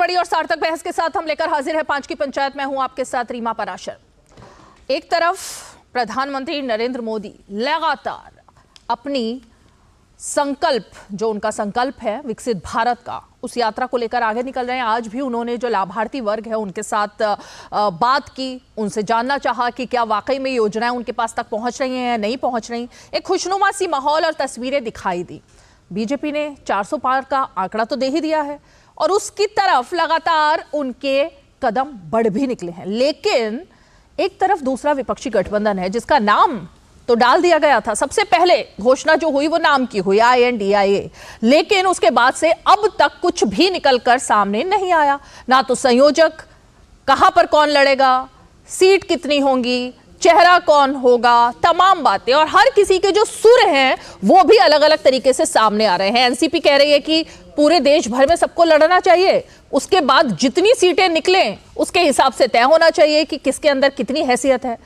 बड़ी और सार्थक बहस के साथ हम लेकर हाजिर है 5 की पंचायत। मैं हूं आपके साथ रीमा पराशर। एक तरफ प्रधानमंत्री नरेंद्र मोदी लगातार अपनी संकल्प, जो उनका संकल्प है विकसित भारत का, उस यात्रा को लेकर आगे निकल रहे हैं। आज भी उन्होंने जो लाभार्थी वर्ग है उनके साथ बात की, उनसे जानना चाहा कि क्या वाकई में योजनाएं उनके पास तक पहुंच रही हैं या नहीं पहुंच रही। एक खुशनुमा सी माहौल और तस्वीरें दिखाई दी। बीजेपी ने 400 पार का आंकड़ा तो दे ही दिया है और उसकी तरफ लगातार उनके कदम बढ़ भी निकले हैं। लेकिन एक तरफ दूसरा विपक्षी गठबंधन है जिसका नाम तो डाल दिया गया था। सबसे पहले घोषणा जो हुई वो नाम की हुई, INDIA, लेकिन उसके बाद से अब तक कुछ भी निकलकर सामने नहीं आया। ना तो संयोजक, कहां पर कौन लड़ेगा, सीट कितनी होंगी, चेहरा कौन होगा, तमाम बातें, और हर किसी के जो सुर हैं वो भी अलग अलग तरीके से सामने आ रहे हैं। एनसीपी कह रही है कि पूरे देश भर में सबको लड़ना चाहिए, उसके बाद जितनी सीटें निकलें उसके हिसाब से तय होना चाहिए कि किसके अंदर कितनी हैसियत है।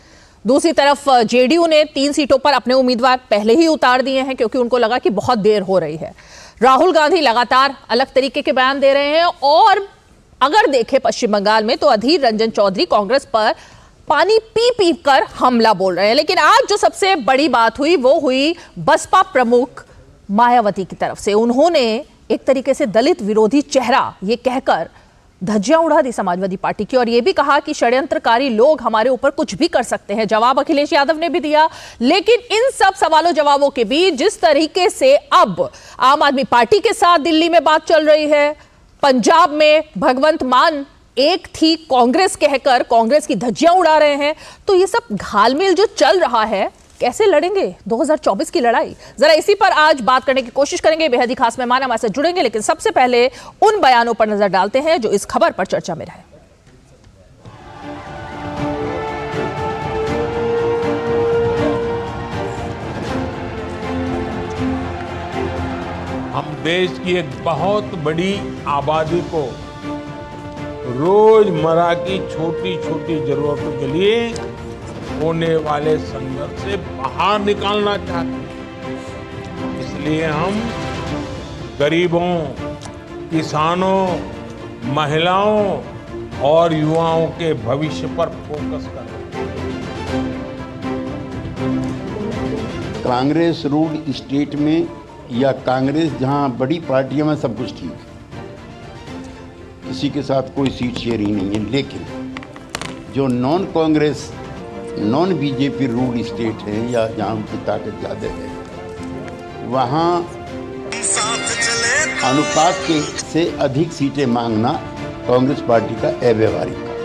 दूसरी तरफ जेडीयू ने 3 सीटों पर अपने उम्मीदवार पहले ही उतार दिए हैं क्योंकि उनको लगा कि बहुत देर हो रही है। राहुल गांधी लगातार अलग तरीके के बयान दे रहे हैं और अगर देखें पश्चिम बंगाल में तो अधीर रंजन चौधरी कांग्रेस पर पानी पी पी कर हमला बोल रहे हैं। लेकिन आज जो सबसे बड़ी बात हुई वो हुई बसपा प्रमुख मायावती की तरफ से। उन्होंने एक तरीके से दलित विरोधी चेहरा ये कहकर धज्जियां उड़ा दी समाजवादी पार्टी की और यह भी कहा कि षड्यंत्रकारी लोग हमारे ऊपर कुछ भी कर सकते हैं। जवाब अखिलेश यादव ने भी दिया। लेकिन इन सब सवालों जवाबों के बीच जिस तरीके से अब आम आदमी पार्टी के साथ दिल्ली में बात चल रही है, पंजाब में भगवंत मान एक थी कांग्रेस कहकर कांग्रेस की धज्जियां उड़ा रहे हैं, तो ये सब घालमेल जो चल रहा है, कैसे लड़ेंगे 2024 की लड़ाई, जरा इसी पर आज बात करने की कोशिश करेंगे। बेहद ही खास मेहमान हमारे साथ जुड़ेंगे, लेकिन सबसे पहले उन बयानों पर नजर डालते हैं जो इस खबर पर चर्चा में रहे। हम देश की एक बहुत बड़ी आबादी को रोजमर्रा की छोटी छोटी जरूरतों के लिए होने वाले संघर्ष से बाहर निकालना चाहते हैं। इसलिए हम गरीबों, किसानों, महिलाओं और युवाओं के भविष्य पर फोकस कर रहे हैं। कांग्रेस रूल्ड स्टेट में या कांग्रेस जहां बड़ी पार्टियों में सब कुछ ठीक है, किसी के साथ कोई सीट शेयरिंग नहीं है। लेकिन जो non Congress, non BJP ruled state है या जहाँ उनकी ताकत ज़्यादा है, वहाँ अनुपात के से अधिक सीटें मांगना कांग्रेस पार्टी का अव्यवहारिक है।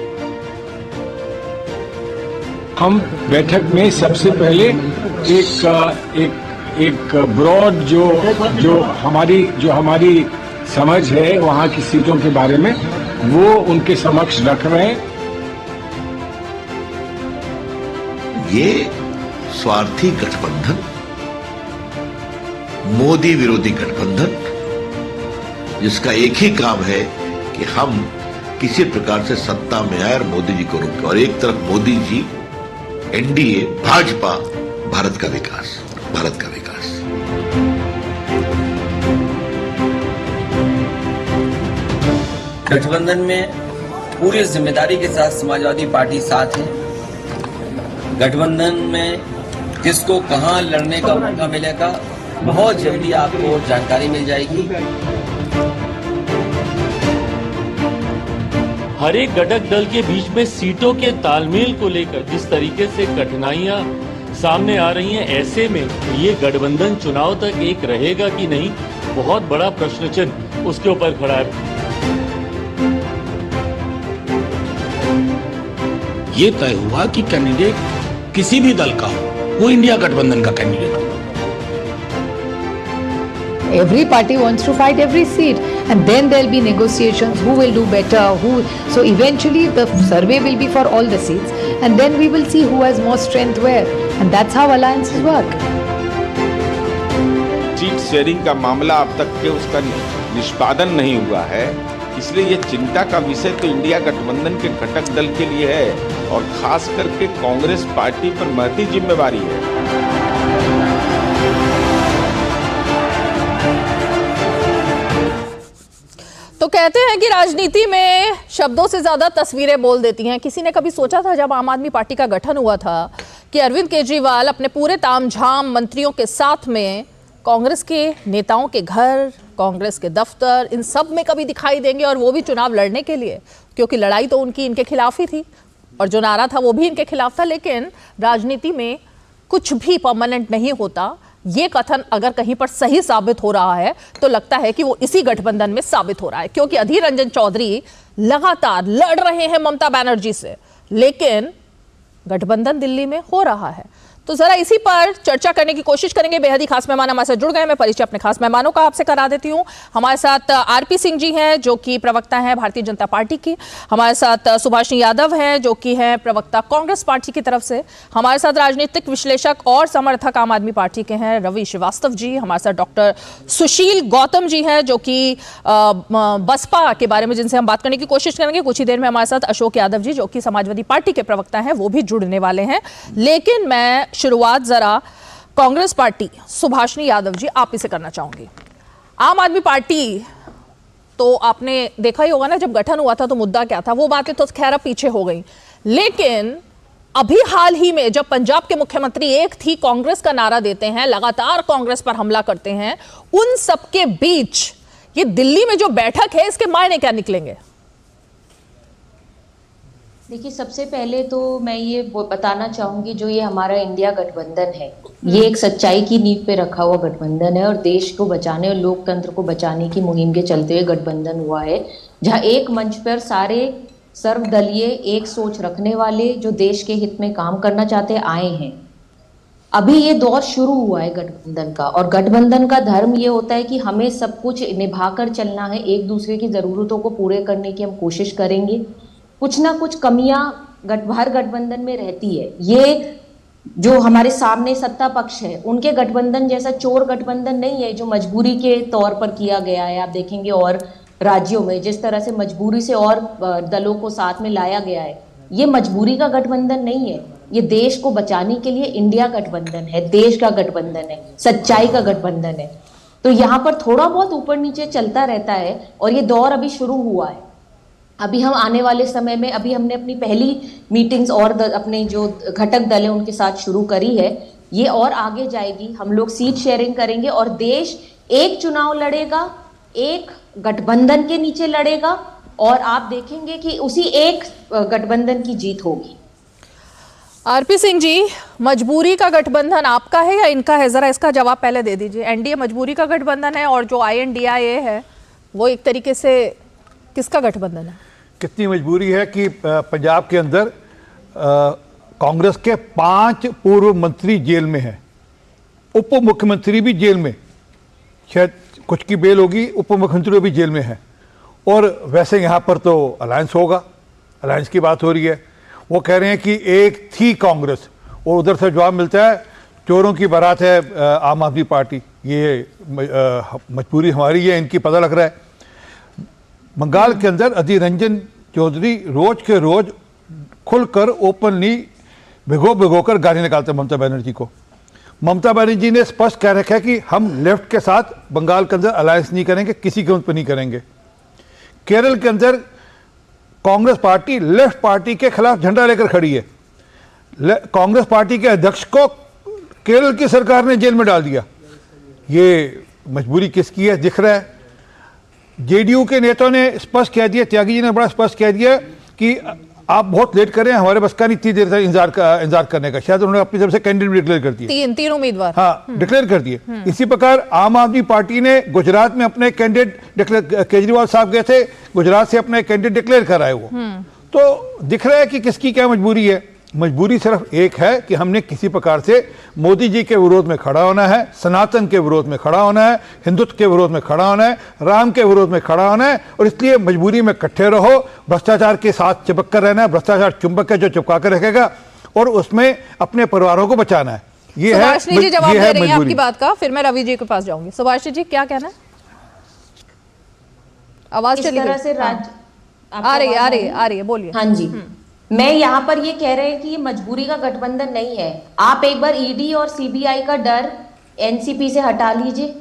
हम बैठक में सबसे पहले एक ब्रॉड जो हमारी समझ है वहाँ की सीटों के बारे में वो उनके समक्ष रख रहे हैं। ये स्वार्थी गठबंधन, मोदी विरोधी गठबंधन, जिसका एक ही काम है कि हम किसी प्रकार से सत्ता में आए और मोदी जी को रोकें। और एक तरफ मोदी जी, एनडीए, भाजपा, भारत का विकास। गठबंधन में पूरी जिम्मेदारी के साथ समाजवादी पार्टी साथ है। गठबंधन में किसको कहां लड़ने का मौका मिलेगा बहुत जल्दी आपको जानकारी मिल जाएगी। हर एक घटक दल के बीच में सीटों के तालमेल को लेकर जिस तरीके से कठिनाइयां सामने आ रही हैं, ऐसे में ये गठबंधन चुनाव तक एक रहेगा कि नहीं, बहुत बड़ा प्रश्न चिन्ह उसके ऊपर खड़ा है। ये तय हुआ कि कैंडिडेट किसी भी दल का हो, वो इंडिया गठबंधन का कैंडिडेट हो। Every party wants to fight every seat, and then there'll be negotiations. Who will do better? So eventually the survey will be for all the seats, and then we will see who has more strength where, and that's how alliances work. Seat sharing का मामला अब तक के उसका निष्पादन नहीं हुआ है, इसलिए ये चिंता का विषय तो इंडिया गठबंधन के घटक दल के लिए है और खास करके कांग्रेस पार्टी पर महती जिम्मेवारी है। तो तो कहते हैं कि राजनीति में शब्दों से ज्यादा तस्वीरें बोल देती हैं। किसी ने कभी सोचा था जब आम आदमी पार्टी का गठन हुआ था कि अरविंद केजरीवाल अपने पूरे तामझाम मंत्रियों के साथ में कांग्रेस के नेताओं के घर, कांग्रेस के दफ्तर, इन सब में कभी दिखाई देंगे, और वो भी चुनाव लड़ने के लिए, क्योंकि लड़ाई तो उनकी इनके खिलाफ ही थी और जो नारा था वो भी इनके खिलाफ था। लेकिन राजनीति में कुछ भी परमानेंट नहीं होता। ये कथन अगर कहीं पर सही साबित हो रहा है तो लगता है कि वो इसी गठबंधन में साबित हो रहा है, क्योंकि अधीर रंजन चौधरी लगातार लड़ रहे हैं ममता बनर्जी से, लेकिन गठबंधन दिल्ली में हो रहा है। तो जरा इसी पर चर्चा करने की कोशिश करेंगे। बेहद ही खास मेहमान हमारे साथ जुड़ गए। मैं परिचय अपने खास मेहमानों का आपसे करा देती हूं। हमारे साथ आरपी सिंह जी हैं, जो कि प्रवक्ता हैं भारतीय जनता पार्टी की। हमारे साथ सुभाषिनी यादव हैं, जो कि हैं प्रवक्ता कांग्रेस पार्टी की तरफ से। हमारे साथ राजनीतिक विश्लेषक और समर्थक आम आदमी पार्टी के हैं रवि श्रीवास्तव जी। हमारे साथ डॉक्टर सुशील गौतम जी हैं, जो कि बसपा के बारे में जिनसे हम बात करने की कोशिश करेंगे। कुछ ही देर में हमारे साथ अशोक यादव जी, जो कि समाजवादी पार्टी के प्रवक्ता हैं, वो भी जुड़ने वाले हैं। लेकिन मैं शुरुआत जरा कांग्रेस पार्टी सुभाषिनी यादव जी आप ही से करना चाहूंगी। आम आदमी पार्टी तो आपने देखा ही होगा ना, जब गठन हुआ था तो मुद्दा क्या था, वो बातें तो खैर अब पीछे हो गई। लेकिन अभी हाल ही में जब पंजाब के मुख्यमंत्री एक थी कांग्रेस का नारा देते हैं, लगातार कांग्रेस पर हमला करते हैं, उन सबके बीच ये दिल्ली में जो बैठक है, इसके मायने क्या निकलेंगे? देखिए, सबसे पहले तो मैं ये बताना चाहूंगी, जो ये हमारा इंडिया गठबंधन है, ये एक सच्चाई की नींव पे रखा हुआ गठबंधन है और देश को बचाने और लोकतंत्र को बचाने की मुहिम के चलते हुए गठबंधन हुआ है, जहां एक मंच पर सारे सर्वदलीय एक सोच रखने वाले जो देश के हित में काम करना चाहते आए हैं। अभी ये दौर शुरू हुआ है गठबंधन का, और गठबंधन का धर्म ये होता है कि हमें सब कुछ निभाकर चलना है, एक दूसरे की जरूरतों को पूरे करने की हम कोशिश करेंगे। कुछ ना कुछ कमियां हर गठबंधन में रहती है। ये जो हमारे सामने सत्ता पक्ष है, उनके गठबंधन जैसा चोर गठबंधन नहीं है जो मजबूरी के तौर पर किया गया है। आप देखेंगे और राज्यों में जिस तरह से मजबूरी से और दलों को साथ में लाया गया है, ये मजबूरी का गठबंधन नहीं है। ये देश को बचाने के लिए इंडिया गठबंधन है, देश का गठबंधन है, सच्चाई का गठबंधन है। तो यहाँ पर थोड़ा बहुत ऊपर नीचे चलता रहता है और ये दौर अभी शुरू हुआ है। अभी हम आने वाले समय में, अभी हमने अपनी पहली मीटिंग्स और अपने जो घटक दल है उनके साथ शुरू करी है, ये और आगे जाएगी। हम लोग सीट शेयरिंग करेंगे और देश एक चुनाव लड़ेगा, एक गठबंधन के नीचे लड़ेगा, और आप देखेंगे कि उसी एक गठबंधन की जीत होगी। आरपी सिंह जी, मजबूरी का गठबंधन आपका है या इनका है? जरा इसका जवाब पहले दे दीजिए। एनडीए मजबूरी का गठबंधन है और जो INDIA है वो एक तरीके से किसका गठबंधन है? कितनी मजबूरी है कि पंजाब के अंदर कांग्रेस के 5 पूर्व मंत्री जेल में हैं, उप मुख्यमंत्री भी जेल में, शायद कुछ की बेल होगी, उप मुख्यमंत्री भी जेल में है। और वैसे यहाँ पर तो अलायंस होगा, अलायंस की बात हो रही है। वो कह रहे हैं कि एक थी कांग्रेस, और उधर से जवाब मिलता है चोरों की बारात है आम आदमी पार्टी। ये मजबूरी हमारी है, इनकी पता लग रहा है। बंगाल के अंदर अधीर रंजन चौधरी रोज के रोज खुलकर ओपनली भिगो कर गाली निकालते हैं ममता बनर्जी को। ममता बनर्जी ने स्पष्ट कह रखा है कि हम लेफ्ट के साथ बंगाल के अंदर अलायंस नहीं करेंगे, किसी कीमत पर नहीं करेंगे। केरल के अंदर कांग्रेस पार्टी लेफ्ट पार्टी के खिलाफ झंडा लेकर खड़ी है। कांग्रेस पार्टी के अध्यक्ष को केरल की सरकार ने जेल में डाल दिया। ये मजबूरी किसकी है दिख रहा है। जेडीयू के नेताओं ने स्पष्ट कह दिया, त्यागी जी ने बड़ा स्पष्ट कह दिया कि आप बहुत लेट कर रहे हैं, हमारे बस का नहीं इतनी देर तक इंतजार करने का। शायद उन्होंने अपनी तरफ से कैंडिडेट डिक्लेयर कर दिए, तीन उम्मीदवार, हाँ डिक्लेयर कर दिए। इसी प्रकार आम आदमी पार्टी ने गुजरात में अपने कैंडिडेट डिक्लेयर, केजरीवाल साहब गए थे गुजरात से अपने कैंडिडेट डिक्लेयर कराए वो। तो दिख रहा है कि किसकी क्या मजबूरी है। मजबूरी सिर्फ एक है कि हमने किसी प्रकार से मोदी जी के विरोध में खड़ा होना है, सनातन के विरोध में खड़ा होना है, हिंदुत्व के विरोध में खड़ा होना है, राम के विरोध में खड़ा होना है। और इसलिए मजबूरी में इकट्ठे रहो, भ्रष्टाचार के साथ चिपक कर रहना है। भ्रष्टाचार चुंबक है जो चिपका कर रखेगा, और उसमें अपने परिवारों को बचाना है। ये है जी जवाब दे रही है आपकी बात का। फिर मैं रवि जी के पास जाऊंगी। सुभाष जी क्या कहना है? आवाज चली गई, आ रही है, बोलिए। हाँ जी, मैं यहाँ पर ये कह रहे हैं कि ये मजबूरी का गठबंधन नहीं है। आप एक बार ईडी और सीबीआई का डर एनसीपी से हटा लीजिए।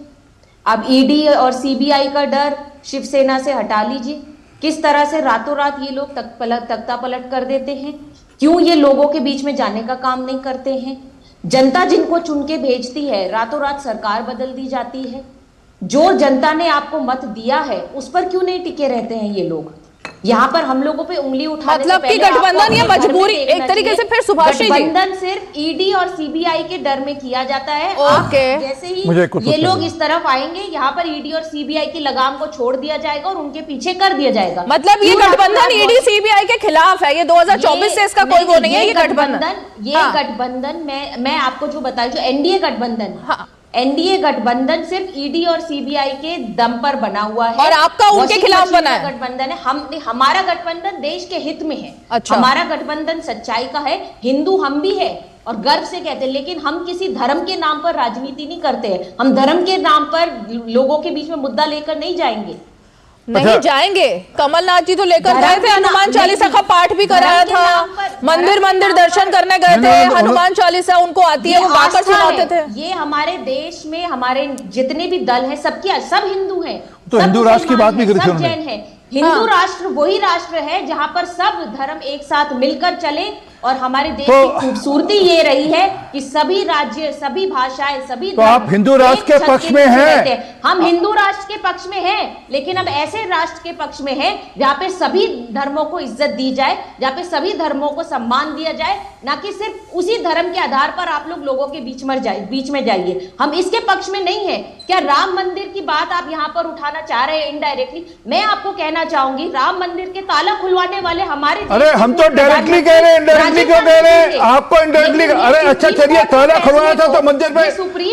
अब ईडी और सीबीआई का डर शिवसेना से हटा लीजिए। किस तरह से रातों रात ये लोग तख्ता पलट कर देते हैं। क्यों ये लोगों के बीच में जाने का काम नहीं करते हैं। जनता जिनको चुन के भेजती है, रातों रात सरकार बदल दी जाती है। जो जनता ने आपको मत दिया है उस पर क्यों नहीं टिके रहते हैं ये लोग। यहाँ पर हम लोगों पे उंगली उठाने मतलब कि गठबंधन या मजबूरी एक तरीके से, फिर सुभाष जी गठबंधन सिर्फ ईडी और सीबीआई के डर में किया जाता है। ओके, जैसे ही ये लोग इस तरफ आएंगे, यहाँ पर ईडी और सीबीआई की लगाम को छोड़ दिया जाएगा और उनके पीछे कर दिया जाएगा। मतलब ये गठबंधन ईडी सीबीआई के खिलाफ है, ये 2024 से इसका कोई वो नहीं है। ये गठबंधन मैं आपको जो बताया, जो एनडीए गठबंधन, एनडीए गठबंधन सिर्फ ईडी और सीबीआई के दम पर बना हुआ है और आपका उनके खिलाफ बना है। गठबंधन है। हमारा गठबंधन देश के हित में है। अच्छा। हमारा गठबंधन सच्चाई का है। हिंदू हम भी है और गर्व से कहते हैं, लेकिन हम किसी धर्म के नाम पर राजनीति नहीं करते हैं। हम धर्म के नाम पर लोगों के बीच में मुद्दा लेकर नहीं जाएंगे। नहीं जाएंगे। कमलनाथ जी तो लेकर गए थे, हनुमान चालीसा का पाठ भी कराया था, मंदिर दर्शन करने गए थे, हनुमान चालीसा उनको आती है, वो गाकर सुनाते थे। ये हमारे देश में हमारे जितने भी दल हैं सबके सब हिंदू हैं, तो हिंदू राष्ट्र की बात भी करी थी सब जैन है। हिंदू राष्ट्र वही राष्ट्र है जहां पर सब धर्म एक साथ मिलकर चले। और हमारे देश की खूबसूरती ये रही है कि सभी राज्य, सभी भाषाएं, सभी तो आप हिंदू राष्ट्र के पक्ष में हैं। हम हिंदू राष्ट्र के पक्ष में हैं, लेकिन अब ऐसे राष्ट्र के पक्ष में हैं जहाँ पे सभी धर्मों को इज्जत दी जाए, जहाँ पे सभी धर्मों को सम्मान दिया जाए, ना कि सिर्फ उसी धर्म के आधार पर आप लोगों के बीच में जाइए। हम इसके पक्ष में नहीं है। क्या राम मंदिर की बात आप यहाँ पर उठाना चाह रहे हैं इनडायरेक्टली? मैं आपको कहना चाहूंगी, राम मंदिर के ताला खुलवाने वाले हमारे, अरे हम तो डायरेक्टली कह रहे हैं, क्यों कह रहे हैं आपको इनडायरेक्टली? अरे अच्छा चलिए, ताला खुलवाना था तो मंदिर में,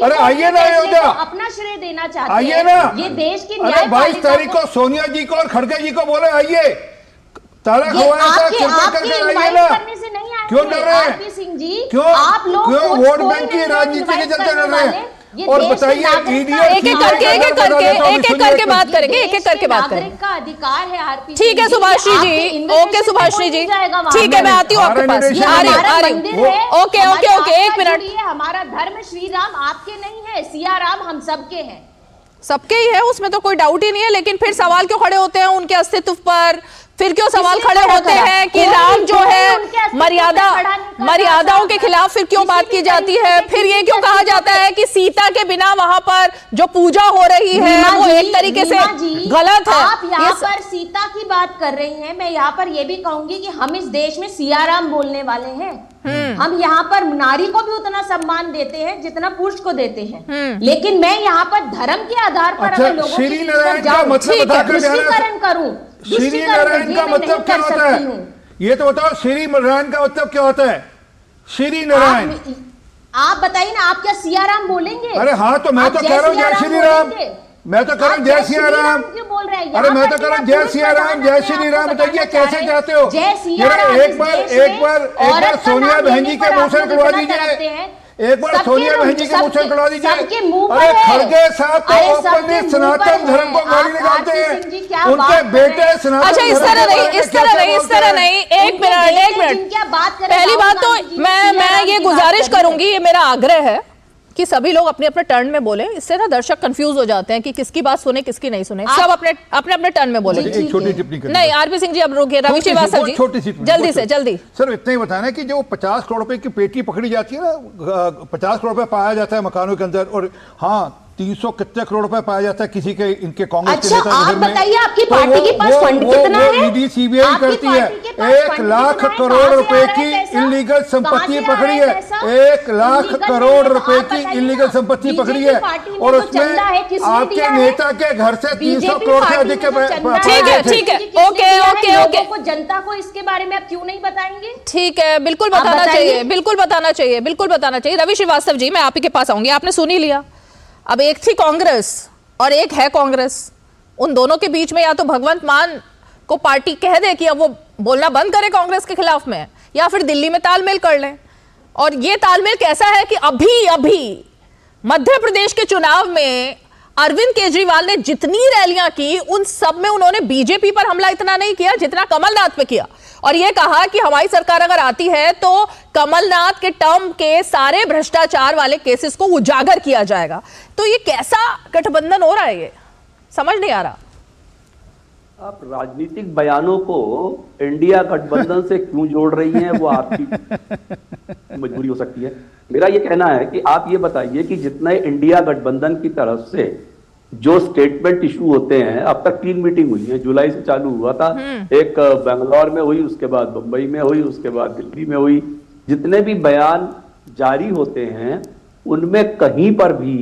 अरे आइए ना अयोध्या, अपना श्रेय देना चाहते हैं, आइए ना। ये देश की 22 तारीख को सोनिया जी को और खड़गे जी को बोले आइए, ताला खुलवाना था, आइए ना। क्यों डर रहे हैं? सिंह जी, क्यों आप लोग वोट बैंक की राजनीति के चलते डर रहे हैं? और बताइए, एक एक करके बात करेंगे, एक एक करके बात करेंगे। का अधिकार है आरपी। ठीक है सुभाषी जी, ओके सुभाषी जी, ठीक है मैं आती हूँ आपके पास, आ रही हूँ। ओके, एक मिनट। हमारा धर्म श्री राम आपके नहीं है, सिया राम हम सबके हैं, सबके ही है, उसमें तो कोई डाउट ही नहीं है। लेकिन फिर सवाल क्यों खड़े होते हैं उनके अस्तित्व पर? फिर क्यों सवाल खड़े होते हैं कि राम जो है मर्यादाओं के खिलाफ फिर क्यों बात की जाती है? फिर ये क्यों कहा जाता है कि सीता के बिना वहां पर जो पूजा हो रही है वो एक तरीके से गलत है? आप यहाँ पर सीता की बात कर रही हैं, मैं यहाँ पर ये भी कहूंगी कि हम इस देश में सियाराम बोलने वाले हैं। हम यहाँ पर नारी को भी उतना सम्मान देते हैं जितना पुरुष को देते हैं, लेकिन मैं यहाँ पर धर्म के आधार पर अगर लोगों तुष्टिकरण करूं, श्री नारायण का मतलब क्या होता है? ये तो बताओ, श्री नारायण का मतलब क्या होता है? श्री नारायण आप बताइए ना, आप क्या सियाराम बोलेंगे? अरे हाँ, तो मैं तो कह रहा हूँ जय श्री राम, मैं तो कह रहा हूँ जय सिया राम। क्यों बोल रहे हैं? अरे मैं तो कह रहा हूँ जय सिया राम, जय श्री राम। बताइए कैसे चाहते हो? एक बार सोनिया बहन जी के मुंह से करवा दीजिए, एक बार सोनिया बहन जी के मुंह से करवा दीजिए। अरे खड़गे साहब तो ओपनली सनातन धर्म को गाली निकालते हैं, उनके बेटे सनातन। अच्छा इस तरह नहीं, एक मिनट। पहली बात तो मैं ये गुजारिश करूंगी, ये मेरा आग्रह है कि सभी लोग अपने अपने टर्न में बोले। इससे ना दर्शक कंफ्यूज हो जाते हैं कि किसकी बात सुने किसकी नहीं सुने। सब अपने अपने टर्न में बोले। एक छोटी टिप्पणी नहीं, आरपी सिंह जी अब रुकिए, रवि श्रीवास्तव जी छोटी सी जल्दी सर इतना ही बताना कि जो 50 करोड़ रुपए की पेटी पकड़ी जाती है ना, 50 करोड़ रुपए पाया जाता है मकानों के अंदर, और हाँ 300 कितने करोड़ रुपए पाया जाता है किसी के इनके कांग्रेस के नेता आप बताइए आपकी पार्टी के पास फंड कितना है? ईडी सीबीआई करती है, 1 लाख करोड़ रुपए की इलीगल संपत्ति पकड़ी है, 1 लाख करोड़ रुपए की इलीगल संपत्ति पकड़ी है, और उसमें आपके नेता के घर से 300 करोड़ से अधिक के। ठीक है, ओके। जनता को इसके बारे में आप क्यों नहीं बताएंगे? ठीक है, बिल्कुल बताना चाहिए। रवि श्रीवास्तव जी, मैं आप ही के पास आऊंगी, आपने सुन ही लिया। अब एक थी कांग्रेस और एक है कांग्रेस, उन दोनों के बीच में या तो भगवंत मान को पार्टी कह दे कि अब वो बोलना बंद करे कांग्रेस के खिलाफ में, या फिर दिल्ली में तालमेल कर लें। और ये तालमेल कैसा है कि अभी मध्य प्रदेश के चुनाव में अरविंद केजरीवाल ने जितनी रैलियां की उन सब में उन्होंने बीजेपी पर हमला इतना नहीं किया जितना कमलनाथ पे किया, और यह कहा कि हमारी सरकार अगर आती है तो कमलनाथ के टर्म के सारे भ्रष्टाचार वाले केसेस को उजागर किया जाएगा। तो ये कैसा गठबंधन हो रहा है, ये समझ नहीं आ रहा। आप राजनीतिक बयानों को इंडिया गठबंधन से क्यों जोड़ रही हैं, वो आपकी मजबूरी हो सकती है। मेरा ये कहना है कि आप ये बताइए कि जितने इंडिया गठबंधन की तरफ से जो स्टेटमेंट इशू होते हैं, अब तक 3 मीटिंग हुई है, जुलाई से चालू हुआ था, एक बेंगलोर में हुई, उसके बाद मुंबई में हुई, उसके बाद दिल्ली में हुई। जितने भी बयान जारी होते हैं उनमें कहीं पर भी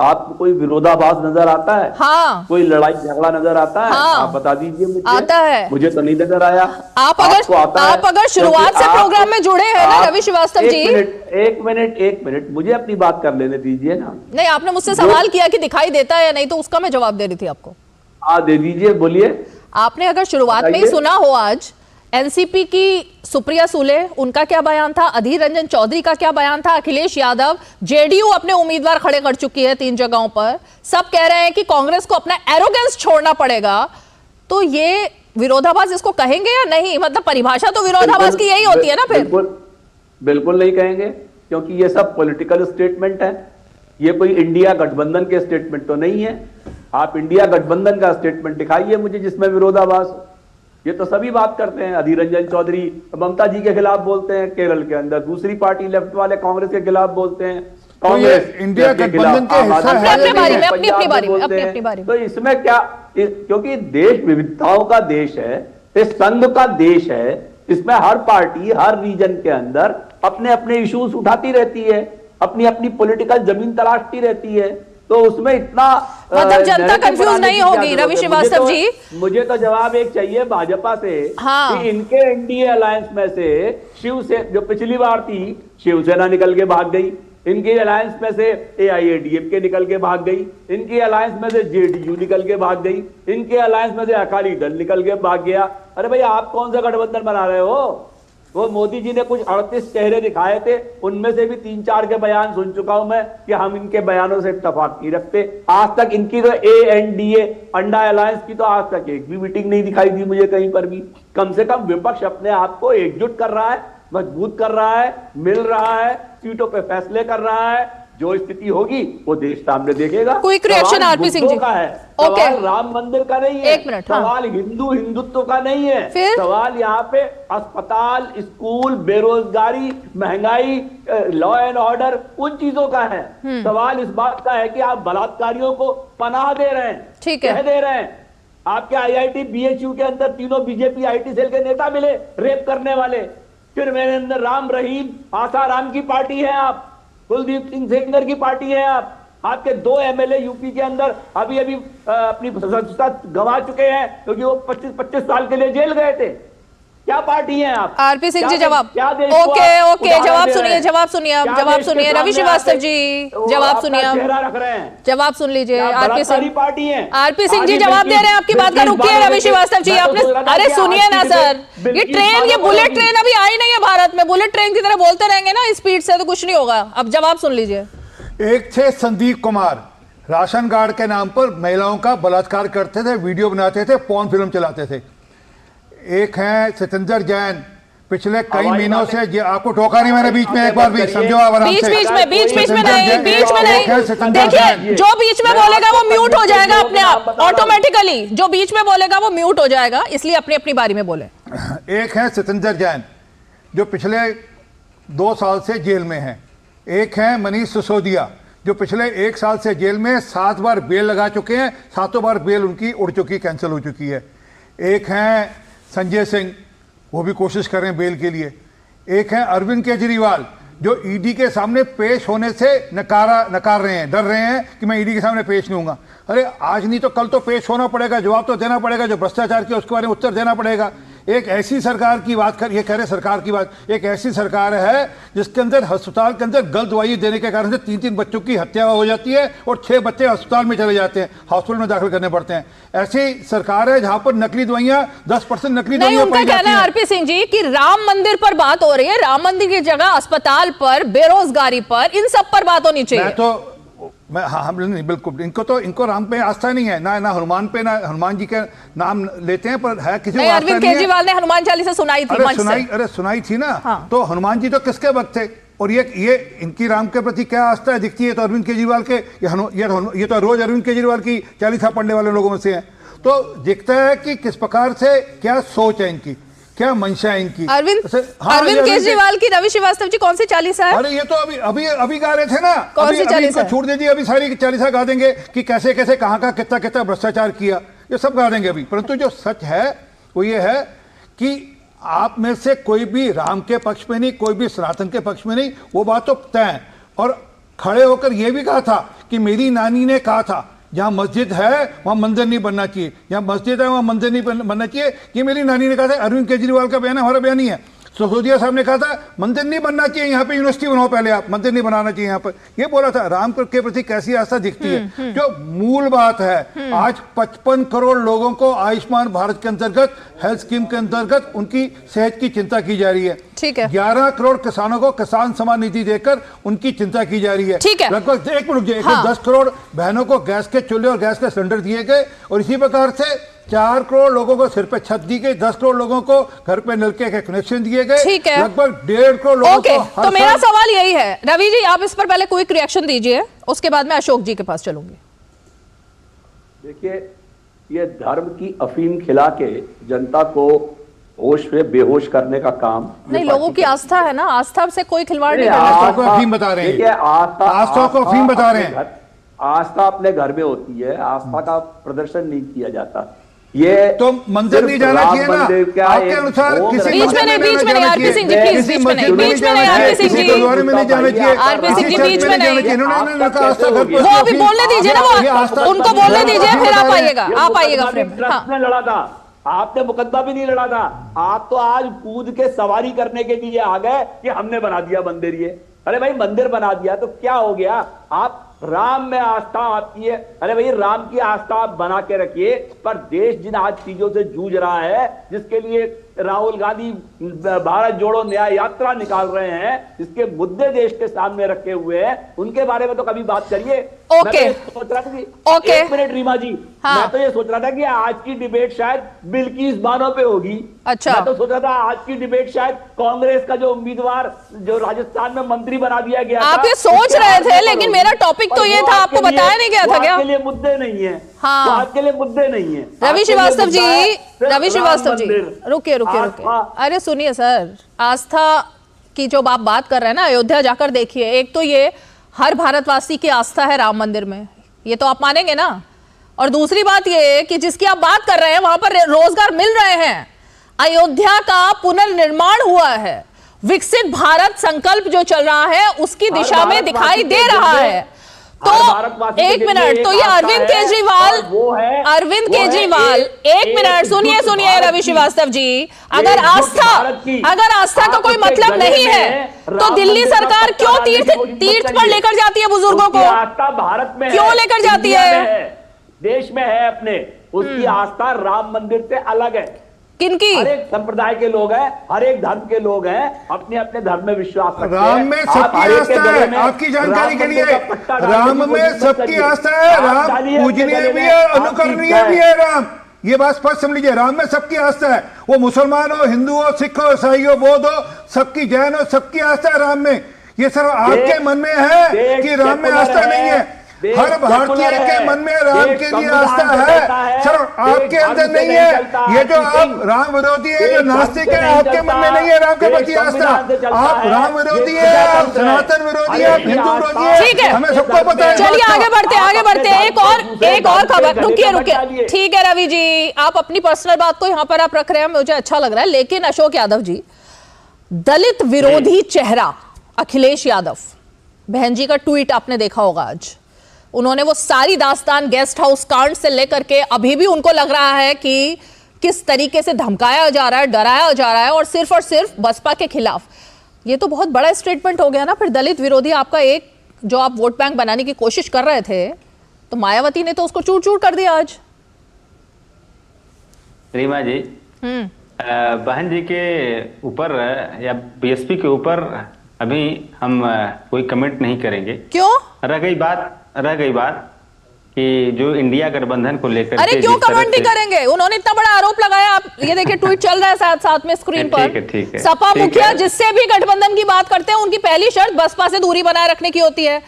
आपको कोई विरोधाभास नजर आता है? हाँ। कोई लड़ाई झगड़ा नजर आता है? हाँ। आप बता दीजिए मुझे। आता है। मुझे तो नहीं नजर आया। आप अगर शुरुआत से प्रोग्राम में जुड़े हैं ना रवि श्रीवास्तव जी। एक मिनट मुझे अपनी बात कर लेने दीजिए ना। नहीं, आपने मुझसे सवाल किया कि दिखाई देता है या नहीं, तो उसका मैं जवाब दे रही थी आपको। दे दीजिए, बोलिए। आपने अगर शुरुआत में ही सुना हो, आज एनसीपी की सुप्रिया सुले, उनका क्या बयान था, अधीर रंजन चौधरी का क्या बयान था, अखिलेश यादव, जेडीयू अपने उम्मीदवार खड़े कर चुकी है 3 जगहों पर, सब कह रहे हैं कि कांग्रेस को अपना एरोगेंस छोड़ना पड़ेगा। तो ये विरोधाभास इसको कहेंगे या नहीं? मतलब परिभाषा तो विरोधाभास की यही होती है ना फिर। बिल्कुल नहीं कहेंगे, क्योंकि ये सब पॉलिटिकल स्टेटमेंट है। ये कोई इंडिया गठबंधन के स्टेटमेंट तो नहीं है। आप इंडिया गठबंधन का स्टेटमेंट दिखाइए मुझे जिसमें विरोधाभास हो। ये तो सभी बात करते हैं। अधीर रंजन चौधरी ममता जी के खिलाफ बोलते हैं केरल के अंदर, दूसरी पार्टी लेफ्ट वाले कांग्रेस के खिलाफ बोलते हैं, कांग्रेस इंडिया गठबंधन के हिस्सा है। अपनी बारी में। तो इसमें क्या, क्योंकि देश विविधताओं का देश है, इस संघ का देश है, इसमें हर पार्टी हर रीजन के अंदर अपने अपने इश्यूज उठाती रहती है, अपनी अपनी पॉलिटिकल जमीन तलाशती रहती है। तो उसमें इतना मतलब जनता कंफ्यूज नहीं होगी रवि श्रीवास्तव जी। मुझे तो जवाब एक चाहिए भाजपा से। हाँ। कि इनके एनडीए अलायंस में से शिवसेना, जो पिछली बार थी शिवसेना निकल के भाग गई, इनकी अलायंस में से एआईएडीएमके निकल के भाग गई, इनकी अलायंस में से जेडीयू निकल के भाग गई, इनके अलायंस में से अकाली दल निकल के भाग गया। अरे भैया, आप कौन सा गठबंधन बना रहे हो? वो मोदी जी ने कुछ 38 चेहरे दिखाए थे, उनमें से भी 3-4 के बयान सुन चुका हूं मैं कि हम इनके बयानों से इत्तेफाक नहीं रखते। आज तक इनकी तो एएनडीए अंडा अलायंस की तो आज तक एक भी मीटिंग नहीं दिखाई दी मुझे कहीं पर भी। कम से कम विपक्ष अपने आप को एकजुट कर रहा है, मजबूत कर रहा है, मिल रहा है, सीटों पे फैसले कर रहा है। जो स्थिति होगी वो देश सामने देखेगा। Quick reaction RP Singh ji का है, सवाल राम मंदिर का नहीं है, एक मिनट, सवाल हिंदुत्व का नहीं है, फिर? सवाल यहाँ पे अस्पताल, स्कूल, बेरोजगारी, महंगाई, लॉ एंड ऑर्डर, उन चीजों का है। सवाल इस बात का है कि आप बलात्कारियों को पनाह दे रहे हैं, ठीक है, कह दे रहे हैं। आपके आईआईटी बीएचयू के अंदर तीनों बीजेपी आईटी सेल के नेता मिले रेप करने वाले। फिर मेरे अंदर राम रहीम आसाराम की पार्टी है, आप कुलदीप सिंह सेंगर की पार्टी है, आपके 2 एमएलए यूपी के अंदर अभी अपनी सदस्यता गंवा चुके हैं क्योंकि वो 25 साल के लिए जेल गए थे। क्या पार्टी हैं आप? आरपी सिंह जी जवाब। ओके, जवाब सुनिए रवि श्रीवास्तव जी, जवाब सुनिए, चेहरा रख रहे हैं, जवाब सुन लीजिए। आरपी सिंह जी जवाब दे रहे हैं आपकी बात का। रुकिए रवि श्रीवास्तव जी, आपने, अरे सुनिए ना सर, ये ट्रेन, ये बुलेट ट्रेन अभी आई नहीं है भारत में। बुलेट ट्रेन की तरह बोलते रहेंगे ना स्पीड से तो कुछ नहीं होगा। अब जवाब सुन लीजिए। एक थे संदीप कुमार, राशन कार्ड के नाम पर महिलाओं का बलात्कार करते थे, वीडियो बनाते थे, पॉर्न फिल्म चलाते थे। एक हैं सतेंद्र जैन, पिछले कई महीनों से, आपको टोका नहीं मैंने बीच में एक बार भी, समझो आप आराम से। बीच में नहीं। देखिए, जो बीच में बोलेगा वो म्यूट हो जाएगा अपने आप, ऑटोमेटिकली जो बीच में बोलेगा वो म्यूट हो जाएगा, इसलिए अपनी अपनी बारी में बोले। एक है सतेंद्र जैन जो पिछले 2 साल से जेल में हैं। एक है मनीष सिसोदिया जो पिछले 1 साल से जेल में 7 बार बेल लगा चुके हैं, 7 बार बेल उनकी उड़ चुकी, कैंसिल हो चुकी है। एक हैं संजय सिंह, वो भी कोशिश कर रहे हैं बेल के लिए। एक है अरविंद केजरीवाल जो ईडी के सामने पेश होने से नकार रहे हैं, डर रहे हैं कि मैं ईडी के सामने पेश नहीं होऊंगा। अरे आज नहीं तो कल तो पेश होना पड़ेगा, जवाब तो देना पड़ेगा, जो भ्रष्टाचार किया उसके बारे में उत्तर देना पड़ेगा। एक ऐसी सरकार की बात कर, ये कह रहे सरकार की बात, एक ऐसी सरकार है जिसके अंदर अस्पताल के अंदर गलत दवाई देने के कारण से 3-3 बच्चों की हत्या हो जाती है और 6 बच्चे अस्पताल में चले जाते हैं, हॉस्पिटल में दाखिल करने पड़ते हैं। ऐसी सरकार है जहां पर नकली दवाइयां, 10% नकली दवाइयां पाई जाती हैं। आरपी सिंह जी कि राम मंदिर पर बात हो रही है, राम मंदिर की जगह अस्पताल पर, बेरोजगारी पर, इन सब पर बात होनी चाहिए। मैं तो हाँ नहीं बिल्कुल, इनको राम पे आस्था नहीं है, ना हनुमान पे, ना हनुमान जी के नाम लेते हैं, पर है किसी को आस्था नहीं है। अरविंद केजरीवाल ने हनुमान चालीसा सुनाई थी मंच से। सुनाई थी ना। हाँ। तो हनुमान जी तो किसके वक्त थे, और ये इनकी राम के प्रति क्या आस्था है दिखती है तो अरविंद केजरीवाल के, ये तो रोज अरविंद केजरीवाल की चालीसा पढ़ने वाले लोगों में से हैं। तो दिखता है कि किस प्रकार से क्या सोच है इनकी, क्या मंशा है इनकी। अरविंद केजरीवाल की रवि श्रीवास्तव जी कौन सी चालीसा है? अरे ये तो अभी गा रहे थे ना, कौन सी चालीसा? छूट दीजिए, अभी सारी चालीसा गा देंगे कि कैसे कैसे कहाँ का कितना भ्रष्टाचार किया, ये सब गा देंगे अभी। परंतु जो सच है वो ये है कि आप में से कोई भी राम के पक्ष में नहीं, कोई भी सनातन के पक्ष में नहीं, वो बात तो तय है। और खड़े होकर ये भी कहा था कि मेरी नानी ने कहा था जहाँ मस्जिद है वहाँ मंदिर नहीं बनना चाहिए, जहाँ मस्जिद है वहाँ मंदिर नहीं बनना चाहिए, ये मेरी नानी ने कहा था। अरविंद केजरीवाल का बयान है, हमारा बयान नहीं है। सिसोदिया साहब ने कहा था मंदिर नहीं बनना चाहिए यहाँ पे, यूनिवर्सिटी बनाओ पहले, आप मंदिर नहीं बनाना चाहिए यहाँ पर, ये बोला था। राम के प्रति कैसी आस्था दिखती है। जो मूल बात है, आज 55 करोड़ लोगों को आयुष्मान भारत के अंतर्गत, हेल्थ स्कीम के अंतर्गत उनकी सेहत की चिंता की जा रही है। ठीक है। 11 करोड़ किसानों को किसान सम्मान निधि देकर उनकी चिंता की जा रही है। ठीक है। लगभग 10 करोड़ बहनों को गैस के चूल्हे और गैस के सिलेंडर दिए गए, और इसी प्रकार से 4 करोड़ लोगों को सिर पे छत दी गई, 10 करोड़ लोगों को घर पे नलके के कनेक्शन दिए गए, ठीक है। लगभग 1.5 करोड़ लोगों को। तो मेरा सवाल यही है, रवि जी आप इस पर पहले क्विक रिएक्शन दीजिए, उसके बाद मैं अशोक जी के पास चलूंगी। देखिए, ये धर्म की अफीम खिला के जनता को होश में बेहोश करने का काम नहीं, लोगों की आस्था है ना, आस्था से कोई खिलवाड़ नहीं आस्था को अफीम बता रहे हैं, आस्था को अफीम बता रहे हैं। आस्था अपने घर में होती है, आस्था का प्रदर्शन नहीं किया जाता। ये तो मंदिर नहीं जाना चाहिए ना आपके अनुसार? किसी बीच में नहीं आरपी सिंह जी, प्लीज बीच में नहीं आरपी सिंह जी, गुरुद्वारे में नहीं जाना चाहिए, आरपी सिंह जी बीच में नहीं। इन्होंने कहा आस्था घर पर, वो अभी बोलने दीजिए ना, वो उनको बोलने दीजिए, फिर आप आइएगा फ्रेम। आपने लड़ा था, आपने मुकदमा भी नहीं लड़ा था, आप तो आज कूद के सवारी करने के लिए आ गए कि हमने बना दिया मंदिर। ये अरे भाई मंदिर बना दिया तो क्या हो गया? आप राम में आस्था आपकी है, अरे भाई राम की आस्था आप बना के रखिए, पर देश जिन आज चीजों से जूझ रहा है, जिसके लिए राहुल गांधी भारत जोड़ो न्याय यात्रा निकाल रहे हैं, जिसके मुद्दे देश के सामने रखे हुए हैं, उनके बारे में तो कभी बात करिए। ओके, सोच रहा था कि एक मिनट रीमा जी, हाँ। मैं तो ये सोच रहा था कि आज की डिबेट शायद बिल्किस बानो पे होगी। अच्छा, मैं तो सोच रहा था आज की डिबेट शायद कांग्रेस का जो उम्मीदवार जो राजस्थान में मंत्री बना दिया गया, आप ये सोच रहे थे, लेकिन मेरा टॉपिक तो ये था, आपको बताया नहीं गया था क्या? के लिए मुद्दे नहीं है, हाँ, आपके लिए मुद्दे नहीं है। रवि श्रीवास्तव जी रुकिए, अरे सुनिए सर, आस्था की जो आप बात कर रहे हैं ना, अयोध्या जाकर देखिए, एक तो ये हर भारतवासी की आस्था है राम मंदिर में, ये तो आप मानेंगे ना। और दूसरी बात ये कि जिसकी आप बात कर रहे हैं वहां पर रोजगार मिल रहे हैं, अयोध्या का पुनर्निर्माण हुआ है, विकसित भारत संकल्प जो चल रहा है उसकी दिशा में दिखाई दे रहा है। तो एक मिनट, तो ये अरविंद केजरीवाल, एक मिनट सुनिए रवि श्रीवास्तव जी, अगर आस्था का कोई मतलब नहीं है तो दिल्ली सरकार क्यों तीर्थ पर लेकर जाती है बुजुर्गों को? आस्था भारत में क्यों लेकर जाती है? देश में है अपने, उसकी आस्था राम मंदिर से अलग है। किनकी? हर एक संप्रदाय के लोग हैं, हर एक धर्म के लोग हैं, अपने अपने धर्म में विश्वास रखते हैं। राम में सबकी आस्था है, आपकी जानकारी के लिए, राम में सबकी आस्था है, राम पूजनीय भी है, अनुकरणीय भी है राम, ये बात स्पष्ट समझ लीजिए। राम में सबकी आस्था है, वो मुसलमान हो, हिंदू हो, सिख हो, ईसाई हो, बौद्ध हो, सबकी, जैन हो, सबकी आस्था है राम में। ये सर आपके मन में है कि राम में आस्था नहीं है? हर भारतीय के मन में राम के लिए आस्था है सर, आपके अंदर नहीं है। ये जो आप राम विरोधी है, जो नास्तिक है, आपके मन में नहीं है राम के प्रति आस्था। आप राम विरोधी है, आप सनातन विरोधी है, आप हिंदू विरोधी है, ठीक है, हमें सबको पता है। चलिए आगे बढ़ते हैं। एक और खबर, रुकिए, ठीक है रवि जी, आप अपनी पर्सनल बात को यहाँ पर आप रख रहे हैं, मुझे अच्छा लग रहा है, लेकिन अशोक यादव जी, दलित विरोधी चेहरा अखिलेश यादव, बहन जी का ट्वीट आपने देखा होगा आज, उन्होंने वो सारी दास्तान गेस्ट हाउस कांड से लेकर के अभी भी उनको लग रहा है कि किस तरीके से धमकाया जा रहा है, डराया जा रहा है, और सिर्फ बसपा के खिलाफ। ये तो बहुत बड़ा स्टेटमेंट हो गया ना फिर, दलित विरोधी आपका एक जो आप वोट बैंक बनाने की कोशिश कर रहे थे, तो मायावती ने तो उसको चूर चूर कर दिया आज। रीमा जी, बहन जी के ऊपर या बीएसपी के ऊपर अभी हम कोई कमेंट नहीं करेंगे। क्यों? रह गई बात रह गई बात कि जो इंडिया गठबंधन को लेकर अरे क्यों कमेंट नहीं करेंगे? उन्होंने इतना बड़ा आरोप लगाया, आप ये देखिए ट्वीट चल रहा है साथ साथ में स्क्रीन पर। ठीक है। सपा मुखिया जिससे भी गठबंधन की बात करते हैं उनकी पहली शर्त बसपा से दूरी बनाए रखने की होती है।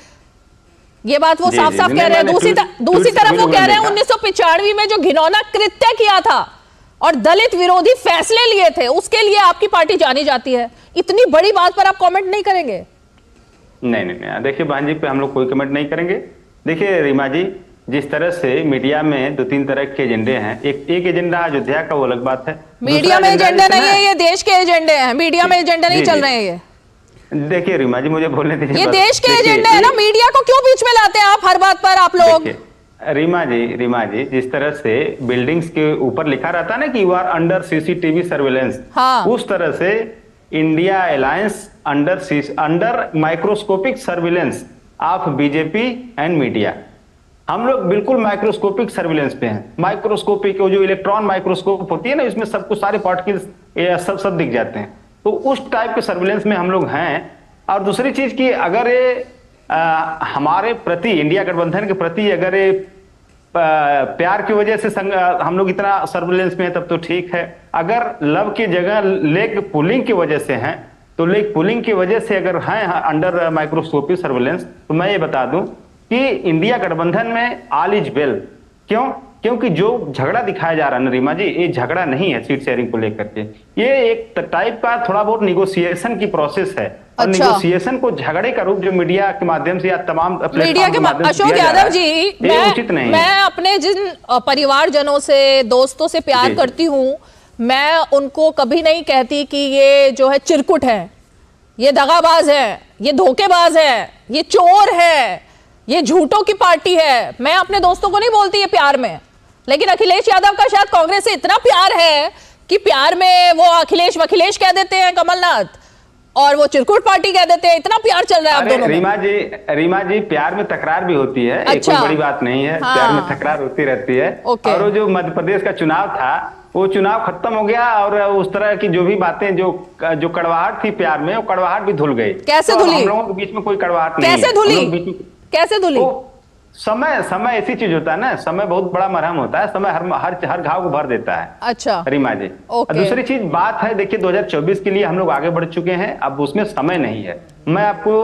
ये बात वो साफ साफ कह रहे हैं। दूसरी तरफ वो कह रहे हैं 1995 में जो घिनौना कृत्य किया था और दलित विरोधी फैसले लिए थे उसके लिए आपकी पार्टी जानी जाती है। इतनी बड़ी बात पर आप कमेंट नहीं करेंगे? नहीं, देखिए बहन जी पे हम लोग कोई कमेंट नहीं करेंगे। देखिए रीमा जी, जिस तरह से मीडिया में 2-3 तरह के एजेंडे हैं, एक एजेंडा अयोध्या का, वो अलग बात है। मीडिया में एजेंडा नहीं है, ये देश के एजेंडे हैं। मीडिया में एजेंडा नहीं चल रहे हैं ये। देखिए रीमा जी, मुझे बोलने दीजिए। ये देश के एजेंडे है ना, मीडिया को क्यों बीच में लाते हैं आप हर बात पर आप लोग? रीमा जी, जिस तरह से बिल्डिंग्स के ऊपर लिखा रहता है ना कि you are under CCTV surveillance, उस तरह से India alliance under microscopic surveillance of BJP and media. हम लोग बिल्कुल माइक्रोस्कोपिक सर्विलेंस पे हैं। माइक्रोस्कोपिक जो इलेक्ट्रॉन माइक्रोस्कोप होती है ना, इसमें सब कुछ सारे पार्टिकल्स सब दिख जाते हैं, तो उस टाइप के सर्विलेंस में हम लोग हैं। और दूसरी चीज की अगर ये हमारे प्रति, इंडिया गठबंधन के प्रति अगर ये प्यार की वजह से हम लोग इतना सर्विलेंस में है तब तो ठीक है। अगर लव की जगह लेग पुलिंग की वजह से हैं, तो लेग पुलिंग की वजह से अगर हैं अंडर माइक्रोस्कोपिक सर्विलेंस, तो मैं ये बता दूं कि इंडिया गठबंधन में ऑल इज वेल। क्यों? क्योंकि जो झगड़ा दिखाया जा रहा है ना रीमा जी, ये झगड़ा नहीं है सीट शेयरिंग को लेकर के, ये एक टाइप का थोड़ा बहुत निगोसिएशन की प्रोसेस है। और निगोसिएशन को झगड़े का रूप जो मीडिया के माध्यम से या तमाम मीडिया के अशोक यादव जी, उचित नहीं। मैं अपने जिन परिवारजनों से, दोस्तों से प्यार करती हूँ, मैं उनको कभी नहीं कहती कि ये जो है चिरकुट है, ये दगाबाज है, ये धोखेबाज है, ये चोर है, ये झूठों की पार्टी है। मैं अपने दोस्तों को नहीं बोलती ये प्यार में। लेकिन अखिलेश यादव का शायद कांग्रेस से इतना प्यार है कि प्यार में वो अखिलेश वखिलेश कह देते हैं कमलनाथ, और वो चिरकुट पार्टी कह देते हैं। इतना प्यार चल रहा है आप दोनों में। रीमा जी, प्यार में तकरार भी होती है। अच्छा। कोई बड़ी बात नहीं है। प्यार में तकरार होती रहती है। और वो जो मध्य प्रदेश का चुनाव था, वो चुनाव खत्म हो गया और उस तरह की जो भी बातें, जो कड़वाहट थी प्यार में, वो कड़वाहट भी धुल गई। कैसे धुली? हम लोगों के बीच में कोई कड़वाहट नहीं है। कैसे धुली? समय ऐसी चीज होता है ना, समय बहुत बड़ा मरहम होता है। समय हर घाव को भर देता है। अच्छा रीमा जी, दूसरी चीज बात है, देखिए 2024 के लिए हम लोग आगे बढ़ चुके हैं, अब उसमें समय नहीं है। मैं आपको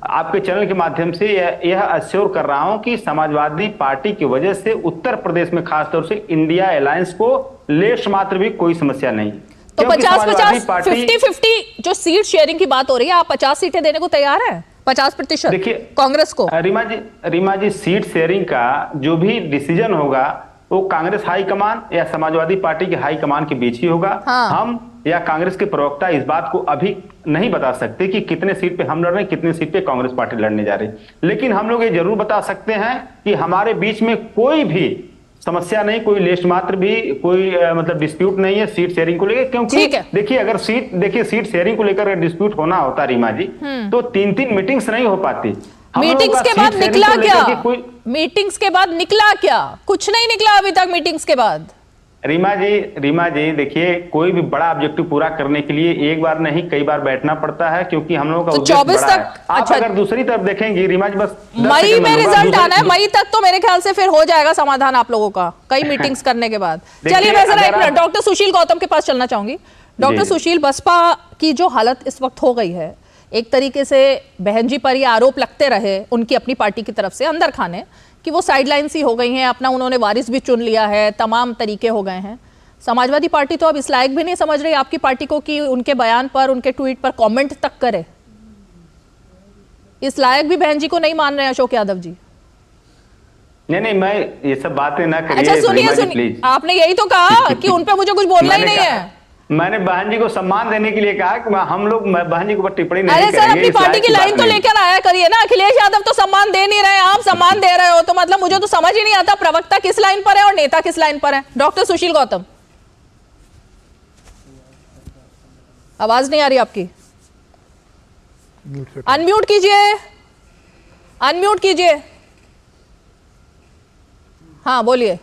आपके चैनल के माध्यम से यह अश्योर कर रहा हूं कि समाजवादी पार्टी की वजह से उत्तर प्रदेश में खासतौर से इंडिया अलायंस को लेश मात्र भी कोई समस्या नहीं। तो 50-50, 50-50 जो सीट शेयरिंग की बात हो रही है, आप 50 सीटें देने को तैयार हैं? 50% देखिए कांग्रेस को। रीमा जी, सीट शेयरिंग का जो भी डिसीजन होगा वो कांग्रेस हाईकमान या समाजवादी पार्टी के हाईकमान के बीच ही होगा। हम या कांग्रेस के प्रवक्ता इस बात को अभी नहीं बता सकते कि कितने सीट पे हम लड़ रहे हैं, कितने सीट पे कांग्रेस पार्टी लड़ने जा रही है। लेकिन हम लोग ये जरूर बता सकते हैं कि हमारे बीच में कोई भी समस्या नहीं, कोई लेश मात्र भी कोई मतलब डिस्प्यूट नहीं है सीट शेयरिंग को लेकर। क्योंकि देखिए अगर सीट शेयरिंग को लेकर डिस्प्यूट होना होता रीमा जी, तो 3-3 मीटिंग्स नहीं हो पाती। मीटिंग्स के बाद निकला क्या? मीटिंग्स के बाद निकला क्या? कुछ नहीं निकला अभी तक मीटिंग्स के बाद। रीमा जी देखिए, कोई भी बड़ा ऑब्जेक्टिव पूरा करने के लिए एक बार नहीं कई बार बैठना पड़ता है, क्योंकि हम लोगों का 24 तक। आप अगर दूसरी तरफ देखेंगे रीमा जी, बस मई में रिजल्ट आना है। मई तक तो मेरे ख्याल से फिर हो जाएगा समाधान आप लोगों का, कई मीटिंग्स करने के बाद। चलिए मैं जरा एक मिनट डॉक्टर सुशील गौतम के पास चलना चाहूंगी। डॉक्टर सुशील, बसपा की जो हालत इस वक्त हो गई है, एक तरीके से बहन जी पर ये आरोप लगते रहे उनकी अपनी पार्टी की तरफ से अंदर खाने कि वो साइडलाइन सी हो गई हैं, अपना उन्होंने वारिस भी चुन लिया है, तमाम तरीके हो गए हैं। समाजवादी पार्टी तो अब इस लायक भी नहीं समझ रही आपकी पार्टी को कि उनके बयान पर, उनके ट्वीट पर कमेंट तक करे। इस लायक भी बहन जी को नहीं मान रहे हैं अशोक यादव जी। नहीं, मैं ये सब बातें ना करिए। अच्छा सुनिए, आपने यही तो कहा कि उन पे मुझे कुछ बोलना ही नहीं है। मैंने बहन जी को सम्मान देने के लिए कहा कि हम लोग बहन जी को टिप्पणी नहीं करेंगे। अरे सर, अपनी पार्टी की लाइन तो लेकर आया करिए ना। अखिलेश यादव तो सम्मान दे नहीं रहे, आप सम्मान दे रहे हो, तो मतलब मुझे तो समझ ही नहीं आता प्रवक्ता किस लाइन पर है और नेता किस लाइन पर है। डॉक्टर सुशील गौतम, आवाज नहीं आ रही आपकी, अनम्यूट कीजिए, अनम्यूट कीजिए। हाँ बोलिए।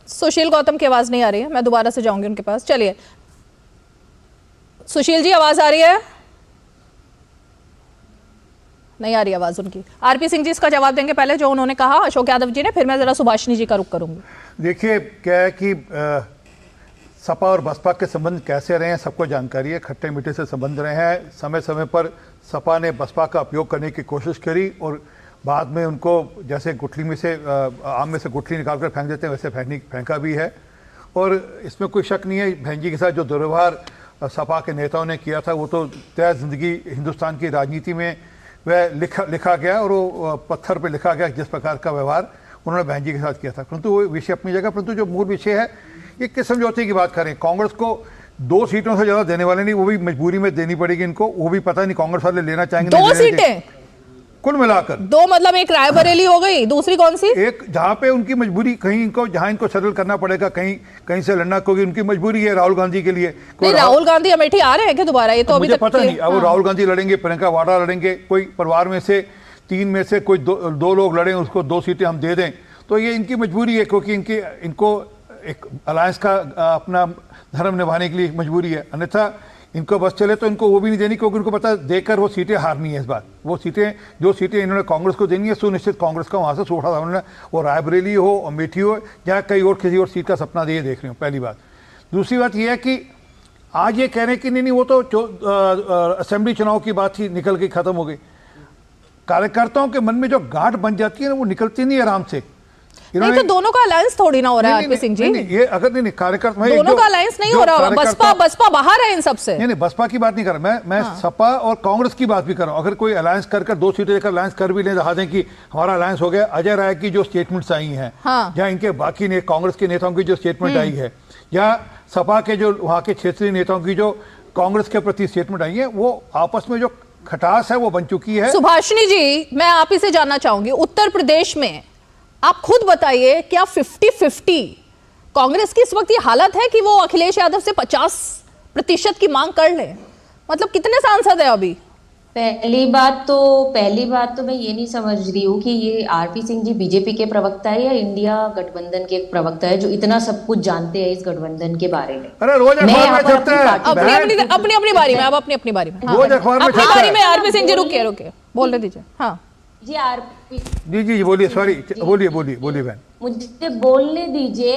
सुशील गौतम की आवाज नहीं आ रही है, मैं दोबारा से जाऊंगी उनके पास। चलिए सुशील जी आवाज आ रही है? नहीं आ रही आवाज उनकी। आरपी सिंह जी इसका जवाब देंगे पहले जो उन्होंने कहा अशोक यादव जी ने, फिर मैं जरा सुभाषिनी जी का रुख करूंगी। देखिए क्या है कि सपा और बसपा के संबंध कैसे रहे हैं सबको जानकारी है, खट्टे मीठे से संबंध रहे हैं। समय समय पर सपा ने बसपा का उपयोग करने की कोशिश करी और बाद में उनको जैसे गुठली में से आम में से गुठली निकाल कर फेंक देते हैं वैसे फेंका भी है। और इसमें कोई शक नहीं है बहन जी के साथ जो दुर्व्यवहार सपा के नेताओं ने किया था वो तो तय जिंदगी हिंदुस्तान की राजनीति में वह लिखा गया और वो पत्थर पे लिखा गया जिस प्रकार का व्यवहार उन्होंने बहन जी के साथ किया था। परंतु वो विषय अपनी जगह, परंतु जो मूल विषय है ये किस समझौते की बात करें। कांग्रेस को 2 सीटों से ज़्यादा देने वाले नहीं, वो भी मजबूरी में देनी पड़ेगी इनको, वो भी पता नहीं कांग्रेस वाले लेना चाहेंगे। 2 सीटें कुल मिलाकर 2 मतलब एक रायबरेली हो गई, दूसरी कौन सी? एक जहाँ पे उनकी मजबूरी कहीं इनको जहाँ इनको सेटल करना पड़ेगा, कहीं से लड़ना, क्योंकि उनकी मजबूरी है राहुल गांधी के लिए। राहुल गांधी अमेठी आ रहे हैं क्या दोबारा? ये तो अभी मुझे पता नहीं। अब राहुल गांधी लड़ेंगे, प्रियंका वाड्रा लड़ेंगे, कोई परिवार में से 3 में से कोई 2 लोग लड़ें, उसको 2 सीटें हम दे दें, तो ये इनकी मजबूरी है क्योंकि इनको एक अलायंस का अपना धर्म निभाने के लिए मजबूरी है। अन्यथा इनको बस चले तो इनको वो भी नहीं देनी क्योंकि उनको पता देकर वो सीटें हारनी है इस बार। वो सीटें जो सीटें इन्होंने कांग्रेस को देनी है सुनिश्चित कांग्रेस का वहाँ से छोड़ा था उन्होंने, वो रायबरेली हो, अमेठी हो या कई और किसी और सीट का सपना ये देख रहे हो, पहली बात। दूसरी बात ये है कि आज ये कह रहे हैं कि नहीं वो तो असेंबली चुनाव की बात ही निकल के ख़त्म हो गई। कार्यकर्ताओं के मन में जो गांठ बन जाती है ना वो निकलती नहीं आराम से। नहीं तो दोनों का अलायंस थोड़ी ना हो रहा है आरपी सिंह जी। ये अगर नहीं कार्यकर्ता दोनों का अलायंस नहीं हो रहा, बसपा बाहर है इन सबसे। नहीं बसपा की बात नहीं कर रहा मैं सपा और कांग्रेस की बात भी कर रहा हूँ। अगर कोई अलायंस कर 2 सीटें लेकर अलायंस कर भी ले रहा दें कि हमारा अलायंस हो गया। अजय राय की जो स्टेटमेंट्स आई हैं या इनके बाकी कांग्रेस के नेताओं की जो स्टेटमेंट आई है या सपा के जो वहाँ के क्षेत्रीय नेताओं की जो कांग्रेस के प्रति स्टेटमेंट आई है वो आपस में जो खटास है वो बन चुकी है। सुभाषिनी जी मैं आप ही से जानना चाहूंगी, उत्तर प्रदेश में आप खुद बताइए क्या 50-50 कांग्रेस की इस वक्त ये हालत है कि वो अखिलेश यादव से 50% की मांग कर ले? मतलब कितने सांसद है अभी? पहली बात तो मैं ये नहीं समझ रही हूँ कि ये आरपी सिंह जी बीजेपी के प्रवक्ता है या इंडिया गठबंधन के प्रवक्ता है जो इतना सब कुछ जानते हैं इस गठबंधन के बारे में। अरे रोज अखबार में छपता है। अपनी बारी में अब अपनी बारी में रोज अखबार में छपता है। आरपी सिंह जी रुकिए बोलने दीजिए। हाँ जी आरपी जी बोलिए, सॉरी बोलिए बहन, मुझे बोलने दीजिए।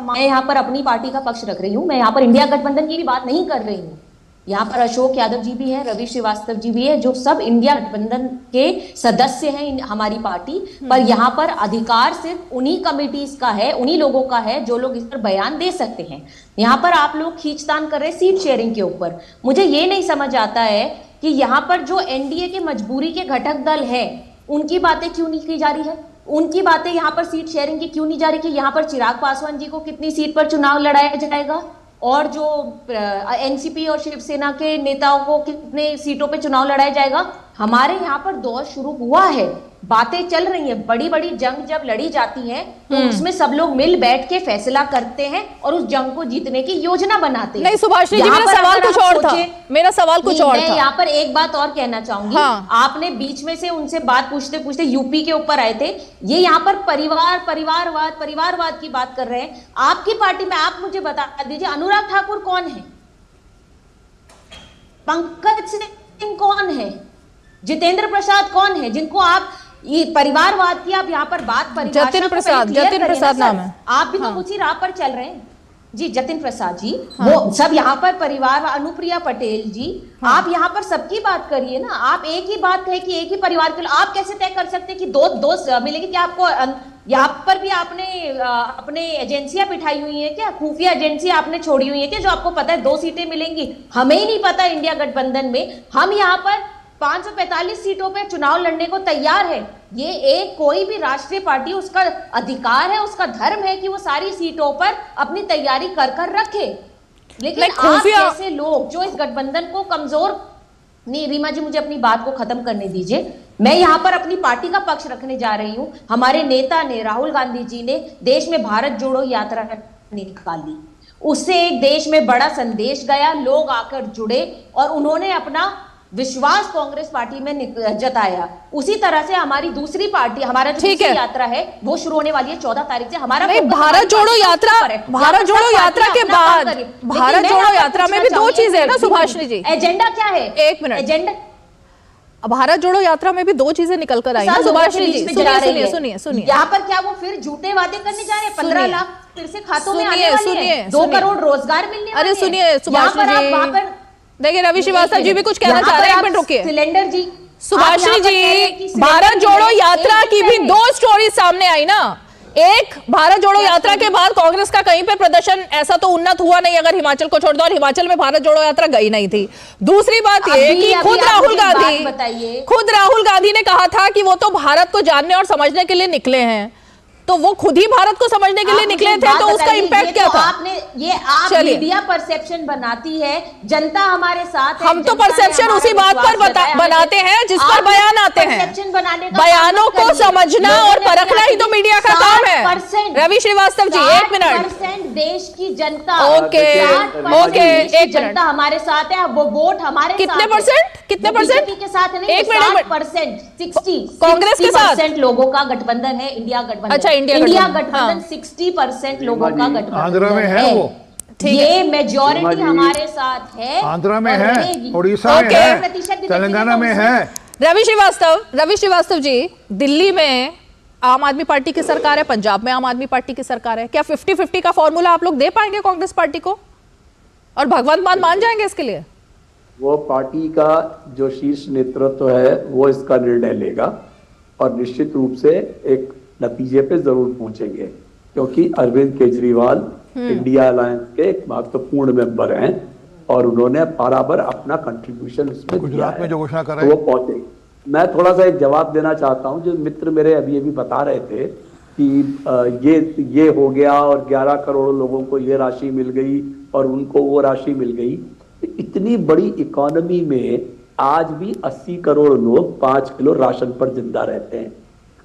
मैं यहाँ पर अपनी पार्टी का पक्ष रख रही हूँ, मैं यहाँ पर इंडिया गठबंधन की भी बात नहीं कर रही हूँ। यहाँ पर अशोक यादव जी भी हैं, रवि श्रीवास्तव जी भी है, जो सब इंडिया गठबंधन के सदस्य हैं हमारी पार्टी। पर यहाँ पर अधिकार सिर्फ उन्हीं कमिटीज का है, उन्हीं लोगों का है जो लोग इस पर बयान दे सकते हैं। यहाँ पर आप लोग खींचतान कर रहे हैं सीट शेयरिंग के ऊपर। मुझे ये नहीं समझ आता है कि यहाँ पर जो एनडीए के मजबूरी के घटक दल है उनकी बातें क्यों नहीं की जा रही है, उनकी बातें यहाँ पर सीट शेयरिंग की क्यों नहीं जा रही कि यहाँ पर चिराग पासवान जी को कितनी सीट पर चुनाव लड़ाया जाएगा और जो एनसीपी और शिवसेना के नेताओं को कितने सीटों पे चुनाव लड़ाया जाएगा। हमारे यहाँ पर दौर शुरू हुआ है, बातें चल रही हैं। बड़ी बड़ी जंग जब लड़ी जाती है तो उसमें सब लोग मिल बैठ के फैसला करते हैं और उस जंग को जीतने की योजना बनाते हैं। नहीं सुभाषिनी जी मेरा सवाल कुछ और था, मेरा सवाल कुछ और था। मैं यहाँ पर एक बात और कहना चाहूंगी। आपने बीच में से उनसे बात पूछते पूछते यूपी के ऊपर आए थे। ये यहाँ पर परिवारवाद की बात कर रहे हैं आपकी पार्टी में। आप मुझे बता दीजिए अनुराग ठाकुर कौन है, पंकज सिंह कौन है, जितेंद्र प्रसाद कौन है, जिनको आप ये परिवारवाद की आप यहाँ पर बात जतिन प्रसाद नाम है। आप भी तो उसी राह पर चल रहे हैं जी। जतिन प्रसाद जी वो सब यहाँ पर परिवार, अनुप्रिया पटेल जी आप यहाँ पर सबकी बात करिए ना। आप एक ही बात कहे कि एक ही परिवार के आप कैसे तय कर सकते हैं कि दो मिलेंगे? क्या आपको यहाँ पर भी आपने अपने एजेंसियां बिठाई हुई है क्या, खुफिया एजेंसी आपने छोड़ी हुई है क्या जो आपको पता है 2 सीटें मिलेंगी? हमें ही नहीं पता इंडिया गठबंधन में। हम यहाँ पर 545 सीटों पे चुनाव लड़ने को तैयार है। ये एक कोई भी राष्ट्रीय पार्टी उसका अधिकार है, उसका धर्म है कि वो सारी सीटों पर अपनी तैयारी कर रखे। लेकिन आप जैसे लोग जो इस गठबंधन को कमजोर नहीं, रीमा जी मुझे अपनी बात को खत्म करने दीजिए। मैं यहाँ पर अपनी पार्टी का पक्ष रखने जा रही हूँ। हमारे नेता ने, राहुल गांधी जी ने देश में भारत जोड़ो यात्रा निकाली, उससे एक देश में बड़ा संदेश गया, लोग आकर जुड़े और उन्होंने अपना विश्वास कांग्रेस पार्टी में जताया, उसी तरह से हमारी दूसरी पार्टी, हमारा जो दूसरी यात्रा है वो शुरू होने वाली है 14 तारीख से। हमारा भारत जोड़ो यात्रा, भारत जोड़ो यात्रा के बाद, भारत जोड़ो यात्रा में भी दो चीजें है ना सुभाषिनी जी। एजेंडा क्या है? एक मिनट, एजेंडा भारत जोड़ो यात्रा में भी दो चीजें निकल कर आई ना सुभाषिनी जी। सुनिए यहाँ पर क्या वो फिर झूठे वादे करने जा रहे हैं? 15 लाख फिर से खातों में आने वाले हैं, 2 करोड़ रोजगार मिलने वाले हैं। अरे सुनिए सुभाषिनी जी, देखिए रवि श्रीवास्तव जी भी कुछ कहना चाह रहे हैं, एक मिनट रुकिए। सिलेंडर जी, सुभाषिनी जी, भारत जोड़ो यात्रा की भी दो स्टोरी सामने आई ना। एक, भारत जोड़ो यात्रा के बाद कांग्रेस का कहीं पे प्रदर्शन ऐसा तो उन्नत हुआ नहीं अगर हिमाचल को छोड़ दो, और हिमाचल में भारत जोड़ो यात्रा गई नहीं थी। दूसरी बात ये कि खुद राहुल गांधी ने कहा था कि वो तो भारत को जानने और समझने के लिए निकले हैं, तो वो खुद ही भारत को समझने के लिए निकले थे, तो उसका इंपैक्ट क्या था? आपने ये आप मीडिया परसेप्शन बनाती है, जनता हमारे साथ है। हम तो परसेप्शन उसी बात पर बनाते हैं जिस पर बयान आते हैं। बयानों को समझना और परखना ही तो मीडिया का काम है। रवि श्रीवास्तव जी, 1 मिनट। देश की जनता, ओके, एक जनता हमारे साथ है, वो वोट हमारे कितने परसेंट के साथ नहीं, 1% 60 कांग्रेस के साथ लोगों का गठबंधन है, इंडिया गठबंधन। अच्छा, इंडिया गठबंधन 60% लोगों का गठबंधन आंध्र में है वो, ये मेजॉरिटी हमारे साथ है। आंध्र में है, उड़ीसा में है, तेलंगाना में है। रवि श्रीवास्तव जी, दिल्ली में आम आदमी पार्टी की सरकार है, पंजाब में आम आदमी पार्टी की सरकार है, क्या 50-50 का फॉर्मूला आप लोग दे पाएंगे कांग्रेस पार्टी को, और भगवंत मान मान जाएंगे इसके लिए? वो पार्टी का जो शीर्ष नेतृत्व है वो इसका निर्णय लेगा, और निश्चित रूप से एक नतीजे पे जरूर पहुंचेंगे, क्योंकि अरविंद केजरीवाल इंडिया अलायंस के एक महत्वपूर्ण मेंबर हैं और उन्होंने बराबर अपना कंट्रीब्यूशन उसमें गुजरात में जो घोषणा कर रहे हैं वो पहुंचे। मैं थोड़ा सा एक जवाब देना चाहता हूं, जो मित्र मेरे अभी बता रहे थे कि ये हो गया और 11 करोड़ लोगों को ये राशि मिल गई और उनको वो राशि मिल गई। इतनी बड़ी इकोनॉमी में आज भी 80 करोड़ लोग 5 किलो राशन पर जिंदा रहते हैं।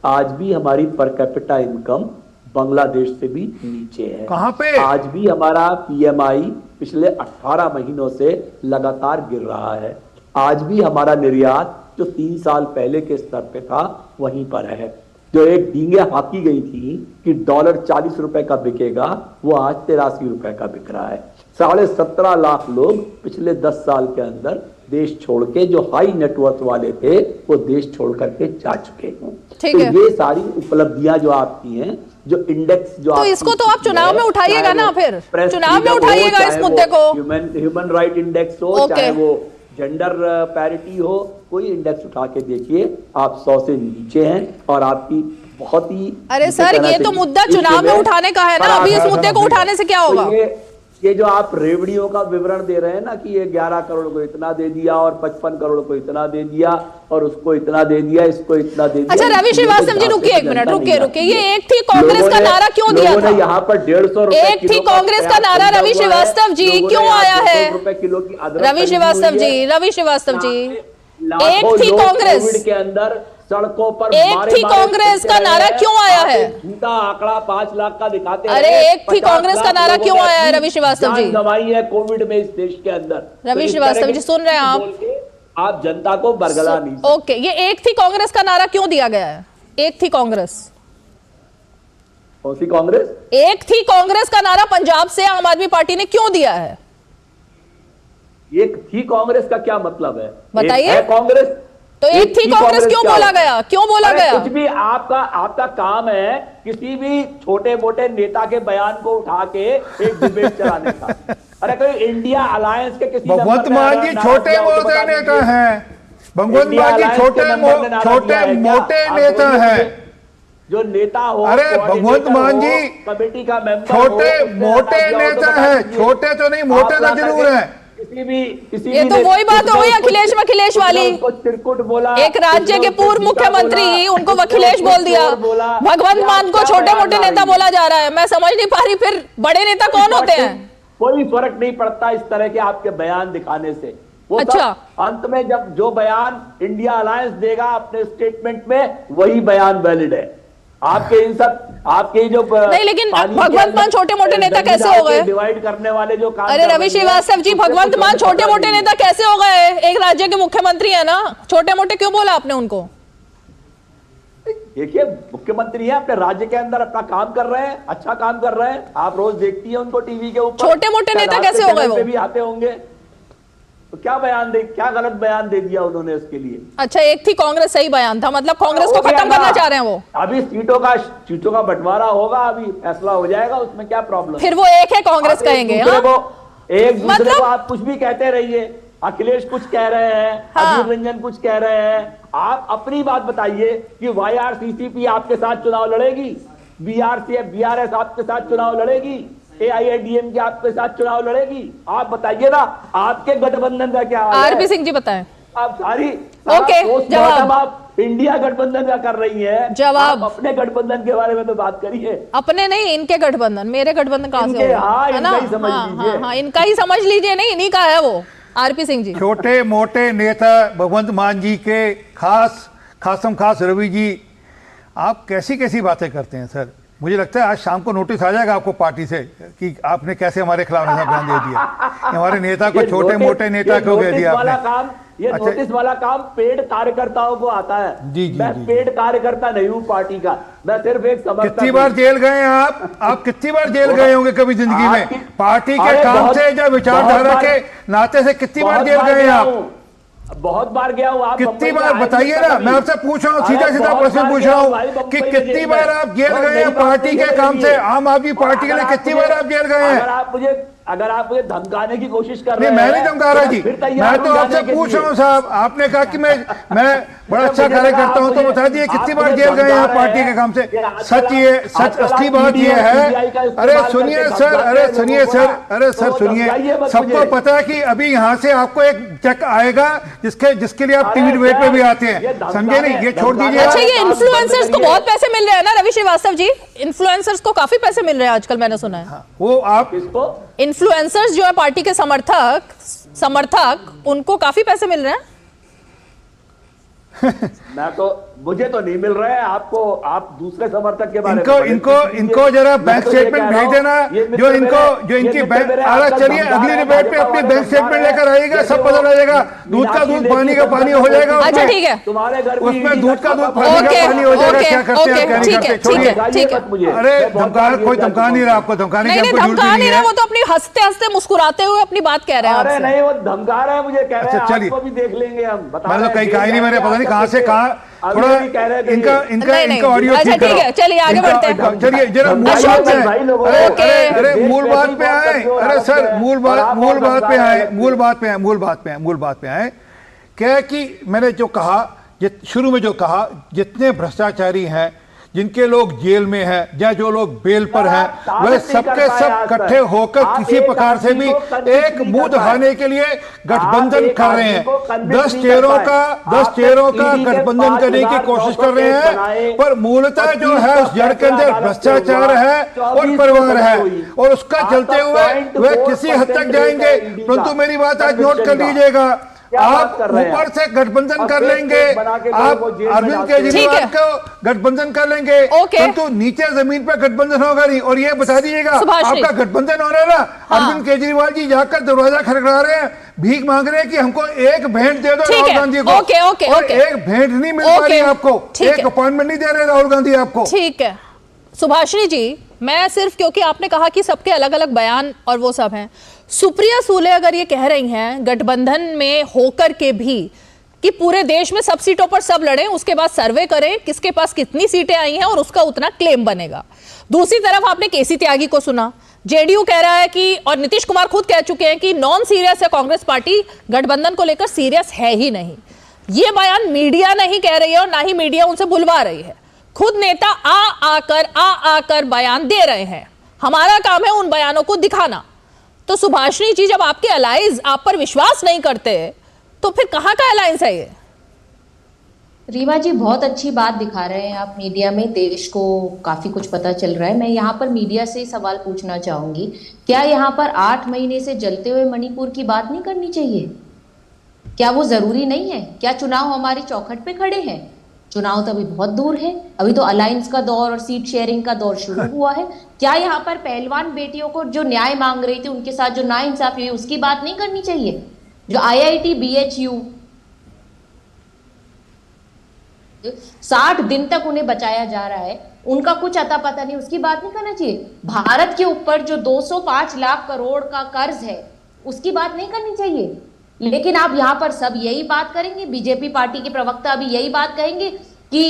आज भी हमारी पर कैपिटा इनकम बांग्लादेश से भी नीचे है। कहां पे? आज भी हमारा पीएमआई पिछले 18 महीनों से लगातार गिर रहा है। आज भी हमारा निर्यात जो 3 साल पहले के स्तर पे था वहीं पर है। जो एक डींगे हाकी गई थी कि डॉलर 40 रुपए का बिकेगा, वो आज 83 रुपए का बिक रहा है। 17.5 लाख लोग पिछले 10 साल के अंदर देश छोड़ के, जो हाई नेटवर्थ वाले थे वो देश छोड़ करके जा चुके हैं। तो ये सारी उपलब्धियां जो आपकी हैं, जो इंडेक्स जो तो इसको तो आप चुनाव में उठाइएगा ना, फिर चुनाव में उठाइएगा इस मुद्दे को। ह्यूमन राइट इंडेक्स हो, चाहे वो जेंडर पैरिटी हो, कोई इंडेक्स उठा के देखिए, आप 100 से नीचे हैं और आपकी बहुत ही। अरे सर, ये तो मुद्दा चुनाव में उठाने का है ना, अभी इस मुद्दे को उठाने से क्या होगा? ये जो आप रेवड़ियों का विवरण दे रहे हैं ना कि ये 11 करोड़ को इतना दे दिया और 55 करोड़ को इतना दे दिया और उसको इतना दे दिया, इसको इतना दे दिया। अच्छा रवि श्रीवास्तव जी, रुकिए 1 मिनट, रुकिए। ये एक थी कांग्रेस का नारा क्यों दिया था? यहाँ पर 150 एक थी कांग्रेस का नारा, रवि श्रीवास्तव जी, क्यों आया है? रवि श्रीवास्तव जी, एक थी कांग्रेस के अंदर सड़कों पर, एक थी कांग्रेस का नारा क्यों आया है? झूठा आंकड़ा 5 लाख का दिखाते हैं। अरे एक थी कांग्रेस का नारा क्यों आया है रवि श्रीवास्तव जी? दवाई है कोविड में इस देश के अंदर। रवि श्रीवास्तव जी सुन रहे हैं आप जनता को बरगला नहीं। ओके, ये एक थी कांग्रेस का नारा क्यों दिया गया है? एक थी कांग्रेस, कौन सी कांग्रेस? एक थी कांग्रेस का नारा पंजाब से आम आदमी पार्टी ने क्यों दिया है? एक थी कांग्रेस का क्या मतलब है? बताइए। कांग्रेस तो एक थी कांग्रेस क्यों बोला गया? क्यों बोला गया? कुछ भी आपका काम है किसी भी छोटे मोटे नेता के बयान को उठा के एक डिबेट चलाने का। अरे कोई इंडिया अलायंस के किसी भगवंत मान जी छोटे मोटे नेता हैं, भगवंत मान जी छोटे मोटे नेता हैं, जो नेता हो। अरे भगवंत मान जी कमेटी का मेंबर छोटे मोटे नेता है, छोटे तो नहीं मोटे तो जरूर है। ये तो वही बात हो गई अखिलेश वाली। चिरकुट बोला, एक राज्य के पूर्व मुख्यमंत्री, उनको अखिलेश बोल दिया। भगवंत मान को छोटे मोटे नेता बोला जा रहा है। मैं समझ नहीं पा रही, फिर बड़े नेता कौन होते हैं? कोई फर्क नहीं पड़ता इस तरह के आपके बयान दिखाने से। वो अच्छा, अंत में जब जो बयान इंडिया अलायंस देगा अपने स्टेटमेंट में, वही बयान वैलिड है। आपके इन सब आपके जो नहीं, लेकिन भगवंत मान छोटे मोटे नेता कैसे हो गए? डिवाइड करने वाले जो काम। अरे रवि श्रीवास्तव जी, भगवंत मान छोटे मोटे नेता कैसे हो गए? एक राज्य के मुख्यमंत्री है ना, छोटे मोटे क्यों बोला आपने उनको? देखिए, मुख्यमंत्री है, अपने राज्य के अंदर अपना काम कर रहे हैं, अच्छा काम कर रहे हैं। आप रोज देखती हैं उनको टीवी के ऊपर। छोटे मोटे नेता कैसे हो गए वो? भी आते होंगे, तो क्या गलत बयान दे दिया उन्होंने उसके लिए? अच्छा, एक थी कांग्रेस, सही बयान था, मतलब कांग्रेस को खत्म करना चाह रहे हैं वो। अभी सीटों का बंटवारा होगा, अभी फैसला हो जाएगा, उसमें क्या प्रॉब्लम? फिर वो एक है कांग्रेस कहेंगे? एक दूसरे को आप कुछ भी कहते रहिए, अखिलेश कुछ कह रहे हैं, अधीर रंजन कुछ कह रहे हैं, आप अपनी बात बताइए कि YRCCP आपके साथ चुनाव लड़ेगी, BRS आपके साथ चुनाव लड़ेगी, AIADMK आपके साथ चुनाव लड़ेगी? आप बताइए ना, आपके गठबंधन का क्या हाल है? आरपी सिंह जी बताएं। आप सारी जवाब आप इंडिया गठबंधन का कर रही है, जवाब अपने गठबंधन के बारे में तो बात करिए। अपने नहीं, इनके गठबंधन, मेरे गठबंधन कहां से होगा? है ना? इनका ही समझ लीजिए, नहीं इन्हीं का है वो। आरपी सिंह जी, छोटे मोटे नेता भगवंत मान जी के खास रवि जी, आप कैसी कैसी बातें करते हैं सर? मुझे लगता है आज शाम को नोटिस आ जाएगा आपको पार्टी से कि आपने कैसे हमारे खिलाफ ऐसा बयान दे दिया। हमारे नेता को छोटे मोटे नेता क्यों कह दिया आपने? ये नोटिस वाला काम पेड कार्यकर्ताओं को आता है। जी, मैं पेड कार्यकर्ता नहीं हूँ पार्टी का, मैं सिर्फ एक समर्थक। कितनी बार जेल गए हैं आप कितनी बार जेल गए होंगे कभी जिंदगी में? पार्टी के काम से या विचारधारा के नाते से कितनी बार जेल गए हैं आप? बहुत बार गया हूँ। आप कितनी बार बताइए ना, मैं आपसे पूछ रहा हूँ, सीधा प्रश्न पूछ रहा हूँ कि कितनी बार आप जेल गए हैं पार्टी के काम से? आम आदमी पार्टी के लिए कितनी बार आप जेल गए हैं? अगर आप मुझे धमकाने की कोशिश कर रहे हैं। मैं नहीं धमका रहा जी, मैं तो आपसे पूछ रहा हूँ साहब। आपने कहा कि मैं बड़ा अच्छा कार्य करता हूँ, तो बता दिए कितनी बार जेल गए हैं पार्टी के काम से? सच असली बात ये है। अरे सुनिए सर, सुनिए, सबको पता है कि अभी यहाँ से आपको एक चेक आएगा जिसके लिए आप टीवी डिबेट पे भी आते हैं, समझे नहीं? ये छोड़ दीजिए। अच्छा, ये इन्फ्लुएंसर्स को बहुत पैसे मिल रहे हैं ना रवि श्रीवास्तव जी? इन्फ्लुएंसर्स को काफी पैसे मिल रहे हैं आजकल, मैंने सुना है। वो आप इन्फ्लुएंसर्स जो है पार्टी के समर्थक उनको काफी पैसे मिल रहे हैं। मुझे तो नहीं मिल रहा है, आपको, आप दूसरे समर्थक के बारे में इनको जरा बैंक स्टेटमेंट भेज देना, जो इनकी बैंक। चलिए अगली डिबेट पे अपनी बैंक स्टेटमेंट लेकर आइएगा, सब पता लगेगा। दूध का दूध, पानी का पानी हो जाएगा। अच्छा ठीक है, तुम्हारे घर उसमें दूध का दूध, पानी का पानी हो जाएगा। क्या करते हैं, क्या नहीं करते? छोड़िए। अरे कोई धमका नहीं रहा आपको, धमकाने की धमका नहीं रहा, वो तो अपनी हंसते हंसते मुस्कुराते हुए अपनी बात कह रहे हैं। अरे नहीं, वो धमका रहा है, मुझे कह रहे हैं। चलिए, आपको भी देख लेंगे हम। मैंने तो कहीं कहा ही नहीं, मैंने पता नहीं कहाँ से कहा। थोड़ा इनका ऑडियो ठीक है, चलिए आगे बढ़ते हैं। चलिए जरा मूल बात पे आए। अरे मूल बात पे आए। अरे सर, मूल बात पे आए। क्या कि मैंने जो कहा, शुरू में जो कहा, जितने भ्रष्टाचारी हैं, जिनके लोग जेल में हैं या जो लोग बेल पर हैं, वह सबके सब इकट्ठे होकर किसी प्रकार से भी एक मुंह दिखाने के लिए गठबंधन कर रहे हैं। 10 चेहरों का गठबंधन करने की कोशिश कर रहे हैं, पर मूलतः जो है उस जड़ के अंदर भ्रष्टाचार है और परिवार है, और उसका चलते हुए वह किसी हद तक जाएंगे। परंतु मेरी बात आज नोट कर लीजिएगा, आप ऊपर से गठबंधन कर लेंगे, आप अरविंद केजरीवाल को गठबंधन कर लेंगे, परंतु नीचे जमीन पर गठबंधन होगा नहीं। और ये बता दीजिएगा, आपका गठबंधन हो रहा है ना, अरविंद केजरीवाल जी जाकर दरवाजा खड़खड़ा रहे हैं, भीख मांग रहे हैं कि हमको एक भेंट दे दो राहुल गांधी को। और एक भेंट नहीं मिल पा रही आपको, एक अपॉइंटमेंट नहीं दे रहे राहुल गांधी आपको। ठीक है सुभाषिनी जी, मैं सिर्फ क्योंकि आपने कहा कि सबके अलग अलग बयान और वो सब हैं, सुप्रिया सूले अगर ये कह रही हैं गठबंधन में होकर के भी कि पूरे देश में सब सीटों पर सब लड़ें, उसके बाद सर्वे करें किसके पास कितनी सीटें आई हैं और उसका उतना क्लेम बनेगा। दूसरी तरफ आपने केसी त्यागी को सुना, जेडीयू कह रहा है कि, और नीतीश कुमार खुद कह चुके हैं कि नॉन सीरियस है कांग्रेस पार्टी, गठबंधन को लेकर सीरियस है ही नहीं। ये बयान मीडिया नहीं कह रही है और ना ही मीडिया उनसे बुलवा रही है, खुद नेता आकर बयान दे रहे हैं। हमारा काम है उन बयानों को दिखाना। तो सुभाषिनी जी, जब आपके अलाइज आप पर विश्वास नहीं करते तो फिर कहां का अलायंस है ये? रीवा जी, बहुत अच्छी बात दिखा रहे हैं आप मीडिया में, देश को काफी कुछ पता चल रहा है। मैं यहाँ पर मीडिया से सवाल पूछना चाहूंगी, क्या यहाँ पर 8 महीने से जलते हुए मणिपुर की बात नहीं करनी चाहिए? क्या वो जरूरी नहीं है? क्या चुनाव हमारी चौखट पे खड़े हैं? चुनाव तो अभी बहुत दूर है, अभी तो अलायंस का दौर और सीट शेयरिंग का दौर शुरू हुआ है। क्या यहाँ पर पहलवान बेटियों को जो न्याय मांग रही थी उनके साथ जो नाइंसाफी हुई उसकी बात नहीं करनी चाहिए? जो IIT BHU 60 दिन तक उन्हें बचाया जा रहा है, उनका कुछ अता पता नहीं, उसकी बात नहीं करना चाहिए? भारत के ऊपर जो 205 लाख करोड़ का कर्ज है उसकी बात नहीं करनी चाहिए? लेकिन आप यहाँ पर सब यही बात करेंगे, बीजेपी पार्टी के प्रवक्ता अभी यही बात कहेंगे कि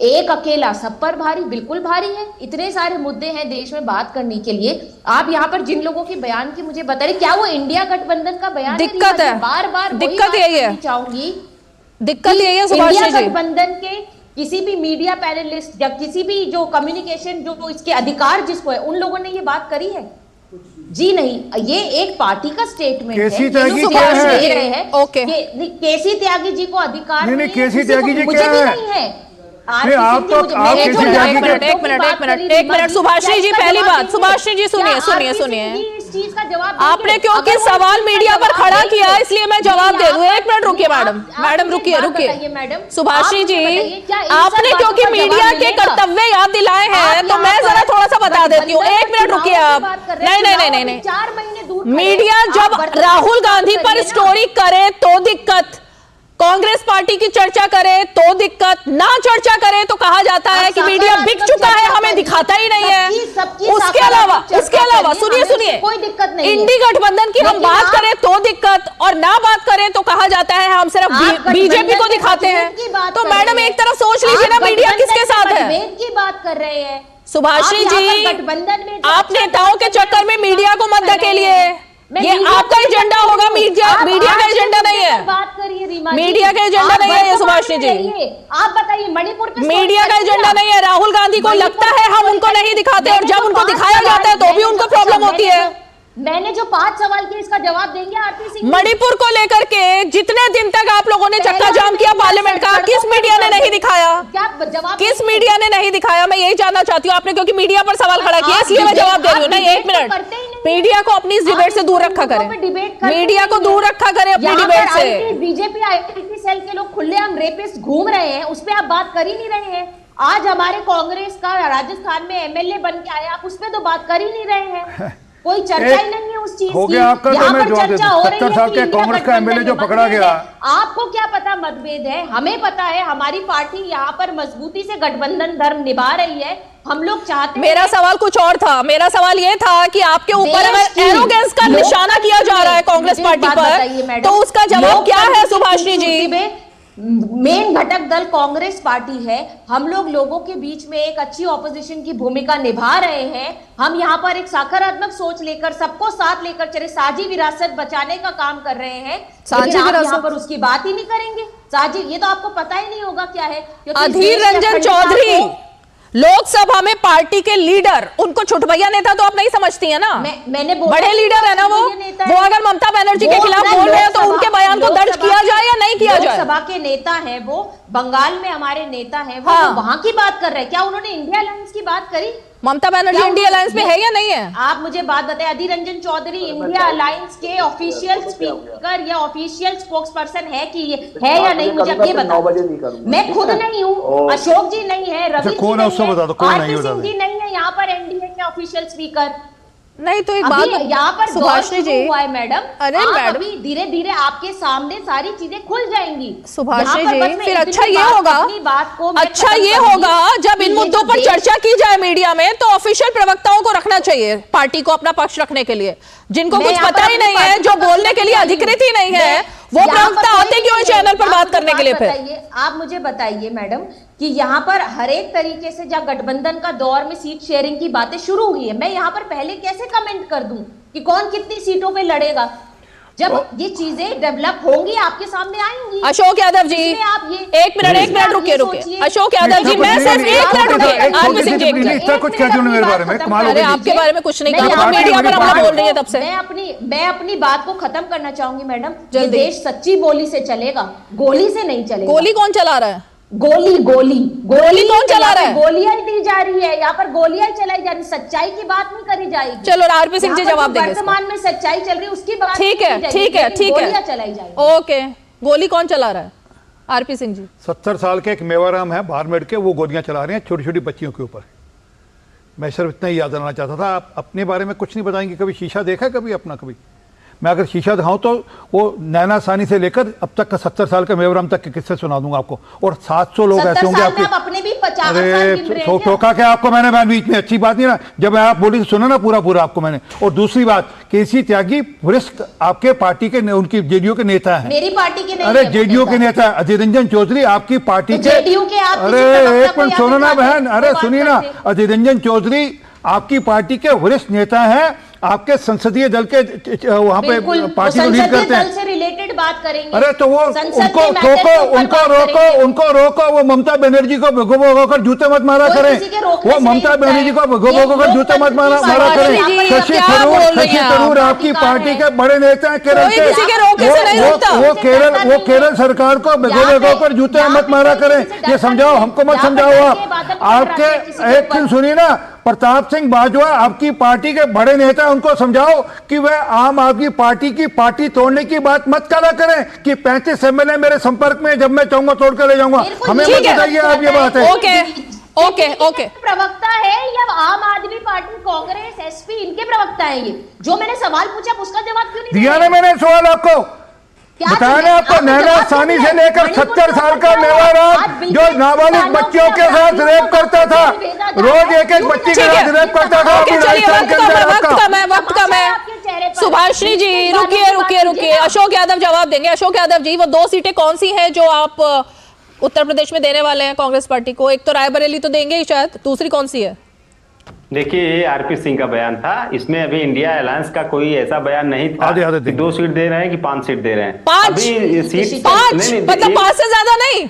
एक अकेला सब पर भारी। बिल्कुल भारी है, इतने सारे मुद्दे हैं देश में बात करने के लिए। आप यहाँ पर जिन लोगों के बयान की मुझे बता रहे, क्या वो इंडिया गठबंधन का बयान दिक्कत है? बार बार दिक्कत यही है, चाहूंगी दिक्कत यही है सुभाष जी। गठबंधन के किसी भी मीडिया पैनलिस्ट या किसी भी जो कम्युनिकेशन जो इसके अधिकार जिसको है, उन लोगों ने ये बात करी है? जी नहीं, ये एक पार्टी का स्टेटमेंट है। केसी त्यागी क्या है? ओके, केसी त्यागी जी को अधिकार नहीं, केसी त्यागी जी क्या है? नहीं है। एक मिनट सुभाषिनी जी, पहली बात सुभाषिनी जी सुनिए इस चीज का जवाब आपने क्योंकि सवाल मीडिया पर खड़ा किया इसलिए मैं जवाब दे दूं। एक मिनट रुकिए मैडम रुकिए सुभाषिनी जी, आपने क्योंकि मीडिया के कर्तव्य याद दिलाए हैं तो मैं जरा थोड़ा सा बता देती हूँ। 1 मिनट रुकिए आप। नहीं, 4 महीने दूर मीडिया जब राहुल गांधी पर स्टोरी करे तो दिक्कत, कांग्रेस पार्टी की चर्चा करे तो दिक्कत, ना चर्चा करे तो कहा जाता है कि मीडिया बिक चुका है, हमें दिखाता ही नहीं है। उसके अलावा सुनिए कोई दिक्कत नहीं, इंडी गठबंधन की हम बात करें तो दिक्कत, और ना बात करें तो कहा जाता है हम सिर्फ बीजेपी को दिखाते हैं। तो मैडम एक तरफ सोच लीजिए ना, मीडिया किसके साथ है? की बात कर रहे हैं सुभाषिनी जी, गठबंधन में आप नेताओं के चक्कर में मीडिया को मत धकेलिए। ये आपका एजेंडा होगा, मीडिया का एजेंडा नहीं है। बात करिए रीमा, मीडिया का एजेंडा नहीं है ये सुभाषिनी जी। आप बताइए मणिपुर पे मीडिया का एजेंडा नहीं है। राहुल गांधी को लगता है हम उनको नहीं दिखाते, और जब उनको दिखाया जाता है तो भी उनको प्रॉब्लम होती है। मैंने जो 5 सवाल किए इसका जवाब देंगे आरती सिंह? मणिपुर को लेकर के जितने दिन तक आप लोगों ने चक्का जाम किया पार्लियामेंट का, किस मीडिया ने नहीं दिखाया? किस मीडिया ने नहीं दिखाया? मैं यही जानना चाहती हूँ। आपने क्योंकि मीडिया पर सवाल खड़ा किया इसलिए मैं जवाब दे रही हूँ। नहीं, 1 मिनट, मीडिया को अपनी इस डिबेट से दूर रखा करें, मीडिया को दूर रखा करें अपनी डिबेट से। बीजेपी IIT सेल के लोग खुलेआम रेपिस्ट घूम रहे हैं, उस पर आप बात कर ही नहीं रहे हैं। आज हमारे कांग्रेस का राजस्थान में MLA बन के आया, आप उस पर तो बात कर ही नहीं रहे हैं। कोई चर्चा ही नहीं है उस चीज की। हो गया आपका, तो मैं जवाब देता हूं। 70 साल के कांग्रेस का MLA जो पकड़ा गया, आपको क्या पता मतभेद है? हमें पता है, हमारी पार्टी यहाँ पर मजबूती से गठबंधन धर्म निभा रही है। हम लोग चाहते हैं। मेरा सवाल कुछ और था। मेरा सवाल ये था कि आपके ऊपर अगर एरोगेंस का निशाना किया जा रहा है कांग्रेस पार्टी पर, तो उसका जवाब क्या है सुभाषिनी जी? मेन घटक दल कांग्रेस पार्टी है। हम लोग लोगों के बीच में एक अच्छी ऑपोजिशन की भूमिका निभा रहे हैं। हम यहाँ पर एक सकारात्मक सोच लेकर सबको साथ लेकर चले, साझी विरासत बचाने का काम कर रहे हैं। लेकिन आप यहाँ पर उसकी बात ही नहीं करेंगे। साझी, ये तो आपको पता ही नहीं होगा क्या है। अधीर रंजन चौधरी लोकसभा में पार्टी के लीडर, उनको छुटभैया नेता तो आप नहीं समझती है ना? मैंने बड़े लीडर है ना वो अगर ममता बनर्जी के खिलाफ बोल रहे हैं तो उनके बयान को दर्ज किया जाए या नहीं किया जाए? लोकसभा के नेता है वो, बंगाल में हमारे नेता है वो, वहां की बात कर रहे हैं। क्या उन्होंने इंडिया अलायंस की बात करी? ममता बनर्जी इंडिया अलायंस में है या नहीं है? आप मुझे बात बताएं। अधीर रंजन चौधरी इंडिया अलायंस के ऑफिशियल स्पीकर या ऑफिशियल स्पोक्स पर्सन है कि है या नहीं? मुझे ये बताओ। मैं खुद नहीं हूँ, अशोक जी नहीं है, रवि जी नहीं है, यहाँ पर एनडीए के ऑफिशियल स्पीकर नहीं। तो एक बात यहाँ पर सुभाषिनी जी हुआ है मैडम। अरे मैडम, धीरे धीरे आपके सामने सारी चीजें खुल जाएंगी सुभाषिनी जी। फिर अच्छा ये होगा जब इन मुद्दों पर चर्चा की जाए मीडिया में तो ऑफिशियल प्रवक्ताओं को रखना चाहिए पार्टी को अपना पक्ष रखने के लिए। जिनको कुछ पता ही नहीं है, जो बोलने के लिए अधिकृत ही नहीं है, वो प्रवक्ता आते क्यों चैनल पर बात करने के लिए? फिर आप मुझे बताइए मैडम कि यहाँ पर हर एक तरीके से जब गठबंधन का दौर में सीट शेयरिंग की बातें शुरू हुई है, मैं यहाँ पर पहले कैसे कमेंट कर दूं कि कौन कितनी सीटों पे लड़ेगा? जब ये चीजें डेवलप होंगी आपके सामने आएंगी। अशोक यादव जी, आप ये एक मिनट रुकिए। अशोक यादव जी, मैं सिर्फ 1 मिनट रुकिए। आरपी सिंह जी, कुछ कह दूं मेरे बारे में? कमाल हो गई। आपके बारे में कुछ नहीं कहा, मीडिया पर हम बोल रही है तब से। मैं अपनी बात को खत्म करना चाहूंगी मैडम। ये देश सच्ची बोली से चलेगा, गोली से नहीं चलेगा। गोली कौन चला रहा है? गोली कौन चला रहा है? गोलियां दी जा रही है यहाँ पर, गोलियां चलाई जा रही, सच्चाई की बात नहीं करी जाएगी। चलो आरपी सिंह जी जवाब देंगे। वर्तमान में सच्चाई चल रही है उसकी बात ठीक है गोलियां चलाई जाएगी। ओके, गोली कौन चला रहा है? आरपी सिंह जी, 70 साल के एक मेवाराम है बारमेड के, वो गोलियां चला रहे हैं छोटी छोटी बच्चियों के ऊपर। मैं सिर्फ इतना ही याद दिलाना चाहता था। आप अपने बारे में कुछ नहीं बताएंगे? कभी शीशा देखा कभी अपना? कभी मैं अगर शीशा दिखाऊं तो वो नैना सानी से लेकर अब तक का 70 साल का मेवराम तक के किस्से सुना दूंगा आपको, और 700 लोग ऐसे होंगे आपके। अपने भी 50 अरे टोका क्या आपको मैंने बीच में? अच्छी बात नहीं ना, जब आप बोली तो सुना ना पूरा आपको मैंने। और दूसरी बात, केसी त्यागी वरिष्ठ आपके पार्टी के, उनकी जेडीयू के नेता है। मेरी पार्टी के नहीं, अरे जेडीयू के नेता अजय रंजन चौधरी आपकी पार्टी के। अरे एक मिनट सुनो ना बहन, अरे सुनिए ना, अजय रंजन चौधरी आपकी पार्टी के वरिष्ठ नेता हैं, आपके संसदीय दल के वहां पे पार्टी को लीड करते हैं। से रिलेटेड बात करेंगे। अरे तो वो उनको रोको, वो ममता बनर्जी को भिगो भगो कर जूते मत मारा करें, वो ममता बनर्जी को भिगो भगो कर जूते मत मारा करें। शशि थरूर आपकी पार्टी के बड़े नेता हैं केरल के, वो केरल सरकार को भिगो भगो कर जूते मत मारा करें। ये समझाओ, हमको मत समझाओ। आपके एक दिन सुनिए ना, प्रताप सिंह बाजवा आपकी पार्टी के बड़े नेता, उनको समझाओ कि वह आम आदमी पार्टी की पार्टी तोड़ने की बात मत करा करें कि 35 एमएलए मेरे संपर्क में, जब मैं चाहूंगा तोड़ कर ले जाऊंगा। हमें मत बताइए आप ये बात है। ओके प्रवक्ता है या आम आदमी पार्टी, कांग्रेस, एसपी, इनके प्रवक्ता है ये? जो मैंने सवाल पूछा उसका जवाब क्यों नहीं दिया? ना मैंने सवाल आपको बताया ना, आपको नैना सानी से लेकर 70 साल का मेवाराम जो नाबालिग बच्चियों के साथ रेप करता था, रोज एक बच्ची के साथ रेप करता था। वक्त कम है। सुभाषिनी जी रुकिए। अशोक यादव जवाब देंगे। अशोक यादव जी, वो 2 सीटें कौन सी हैं जो आप उत्तर प्रदेश में देने वाले हैं कांग्रेस पार्टी को? एक तो रायबरेली तो देंगे ही शायद, दूसरी कौन सी है? देखिए, ये आरपी सिंह का बयान था, इसमें अभी इंडिया अलायंस का कोई ऐसा बयान नहीं था कि 2 सीट दे रहे हैं कि 5 सीट दे रहे हैं। 5 मतलब 5 से ज्यादा नहीं।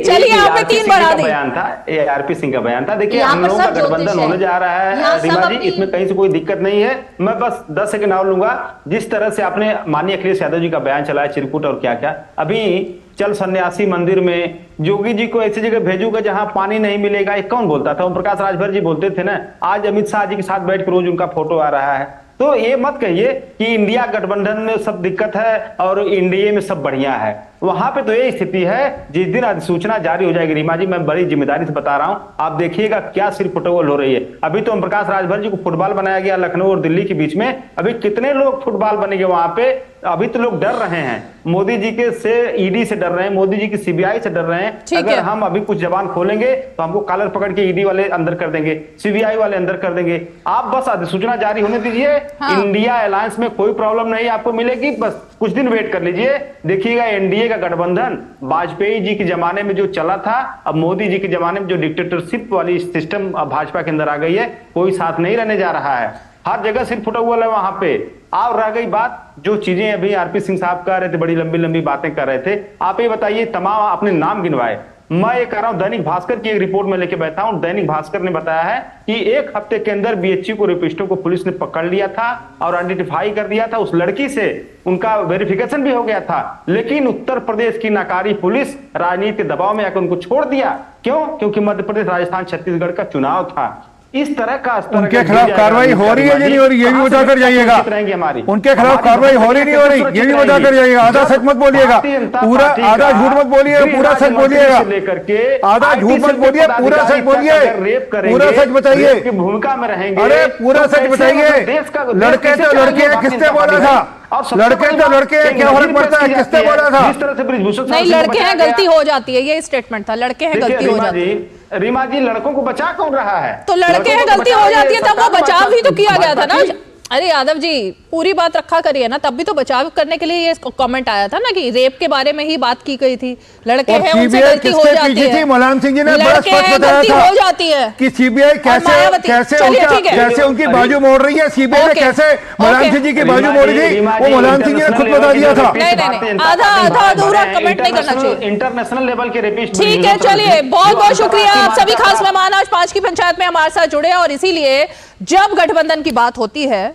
चलिए आपने 3 बढ़ा दी। बयान था, ये आरपी सिंह का बयान था। देखिए, हम लोगों का गठबंधन होने जा रहा है रीमा जी, इसमें कहीं से कोई दिक्कत नहीं है। मैं बस 10 सेकंड और लूंगा। जिस तरह से आपने माननीय अखिलेश यादव जी का बयान चलाया, चिरकुट और क्या क्या, अभी चल सन्यासी मंदिर में योगी जी को ऐसी जगह भेजूंगा जहां पानी नहीं मिलेगा, ये कौन बोलता था? ओम प्रकाश राजभर जी बोलते थे ना। आज अमित शाह जी के साथ बैठ कर रोज उनका फोटो आ रहा है। तो ये मत कहिए कि इंडिया गठबंधन में सब दिक्कत है और एनडीए में सब बढ़िया है। वहां पे तो ये स्थिति है, जिस दिन अधिसूचना जारी हो जाएगी रीमा जी, मैं बड़ी जिम्मेदारी से बता रहा हूं, आप देखिएगा क्या सिर फुटबॉल हो रही है। अभी तो ओम प्रकाश राजभर जी को फुटबॉल बनाया गया लखनऊ और दिल्ली के बीच में, अभी कितने लोग फुटबॉल बनेंगे वहां पे? अभी तो लोग डर रहे हैं, मोदी जी के से ईडी से डर रहे हैं, मोदी जी की सीबीआई से डर रहे हैं। अगर हम अभी कुछ जबान खोलेंगे तो हमको कॉलर पकड़ के ईडी वाले अंदर कर देंगे, सीबीआई वाले अंदर कर देंगे। आप बस अधिसूचना जारी होने दीजिए। इंडिया अलायंस में कोई प्रॉब्लम नहीं आपको मिलेगी, बस कुछ दिन वेट कर लीजिए। देखिएगा एनडीए का गठबंधन वाजपेयी जी के जमाने में जो चला था, अब मोदी जी के जमाने में जो डिक्टेटरशिप वाली सिस्टम भाजपा के अंदर आ गई है, कोई साथ नहीं रहने जा रहा है। हर जगह सिर फुटा हुआ है वहां पे। और रह गई बात, जो चीजें अभी आरपी सिंह साहब कर रहे थे, बड़ी लंबी लंबी बातें कर रहे थे, आप ये बताइए, तमाम आपने नाम गिनवाए। मैं ये कह रहा हूं, दैनिक भास्कर की एक रिपोर्ट में लेके बैठा हूं। दैनिक भास्कर ने बताया है कि 1 हफ्ते के अंदर बीएचयू को रेपिस्टों को पुलिस ने पकड़ लिया था और आइडेंटिफाई कर दिया था। उस लड़की से उनका वेरिफिकेशन भी हो गया था, लेकिन उत्तर प्रदेश की नाकारी पुलिस राजनीति के दबाव में आकर उनको छोड़ दिया। क्यों? क्योंकि मध्य प्रदेश, राजस्थान, छत्तीसगढ़ का चुनाव था। इस तरह का उनके खिलाफ कार्रवाई हो रही है या नहीं हो रही, ये भी बता कर जाइएगा। उनके खिलाफ कार्रवाई हो रही नहीं हो रही, ये भी बता कर जाइएगा। आधा सच मत बोलिएगा, पूरा आधा झूठ मत बोलिएगा, पूरा सच बोलिएगा। आधा झूठ मत बोलिए, पूरा सच बोलिए, पूरा सच बताइए। भूमिका में रहेंगे, अरे पूरा सच बताइए। लड़के तो लड़के किसने बोला था? लड़के तो लड़के, क्या फर्क पड़ता है किसने बोला था? नहीं, लड़के हैं गलती हो जाती है, ये स्टेटमेंट था, लड़के हैं गलती हो जाती है। रीमा जी, लड़कों को बचा कौन रहा है? तो लड़के हैं गलती हो जाती है, तब वो बचाव भी तो किया गया था ना। अरे यादव जी, पूरी बात रखा करिए ना, तब भी तो बचाव करने के लिए ये कमेंट आया था ना कि रेप के बारे में ही बात की गई थी। लड़के हैं, उनसे गलती हो जाती है। मुलायम सिंह जी ने बड़ा स्पष्ट बताया था हो जाती है कि सीबीआई कैसे उनकी बाजू मोड़ रही है। सीबीआई ने कैसे मुलायम सिंह जी की बाजू मोड़ी थी, वो मुलायम सिंह जी ने खुद बता दिया था। नहीं, आधा अधूरा कमेंट नहीं करना चाहिए। इंटरनेशनल लेवल के रेपिस्ट। ठीक है, चलिए, बहुत बहुत शुक्रिया। आप सभी खास मेहमान आज 5 की पंचायत में हमारे साथ जुड़े, और इसीलिए जब गठबंधन की बात होती है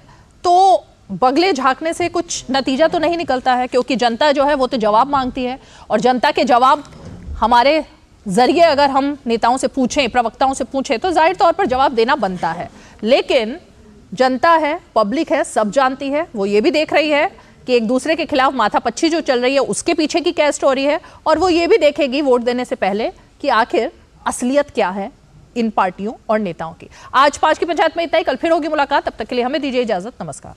तो बगले झांकने से कुछ नतीजा तो नहीं निकलता है, क्योंकि जनता जो है वो तो जवाब मांगती है, और जनता के जवाब हमारे जरिए अगर हम नेताओं से पूछें, प्रवक्ताओं से पूछें, तो जाहिर तौर पर जवाब देना बनता है। लेकिन जनता है, पब्लिक है, सब जानती है, वो ये भी देख रही है कि एक दूसरे के खिलाफ माथापच्ची जो चल रही है उसके पीछे की क्या स्टोरी है, और वो ये भी देखेगी वोट देने से पहले कि आखिर असलियत क्या है इन पार्टियों और नेताओं की। आज 5 की पंचायत में इतना ही, कल फिर होगी मुलाकात, तब तक के लिए हमें दीजिए इजाजत, नमस्कार।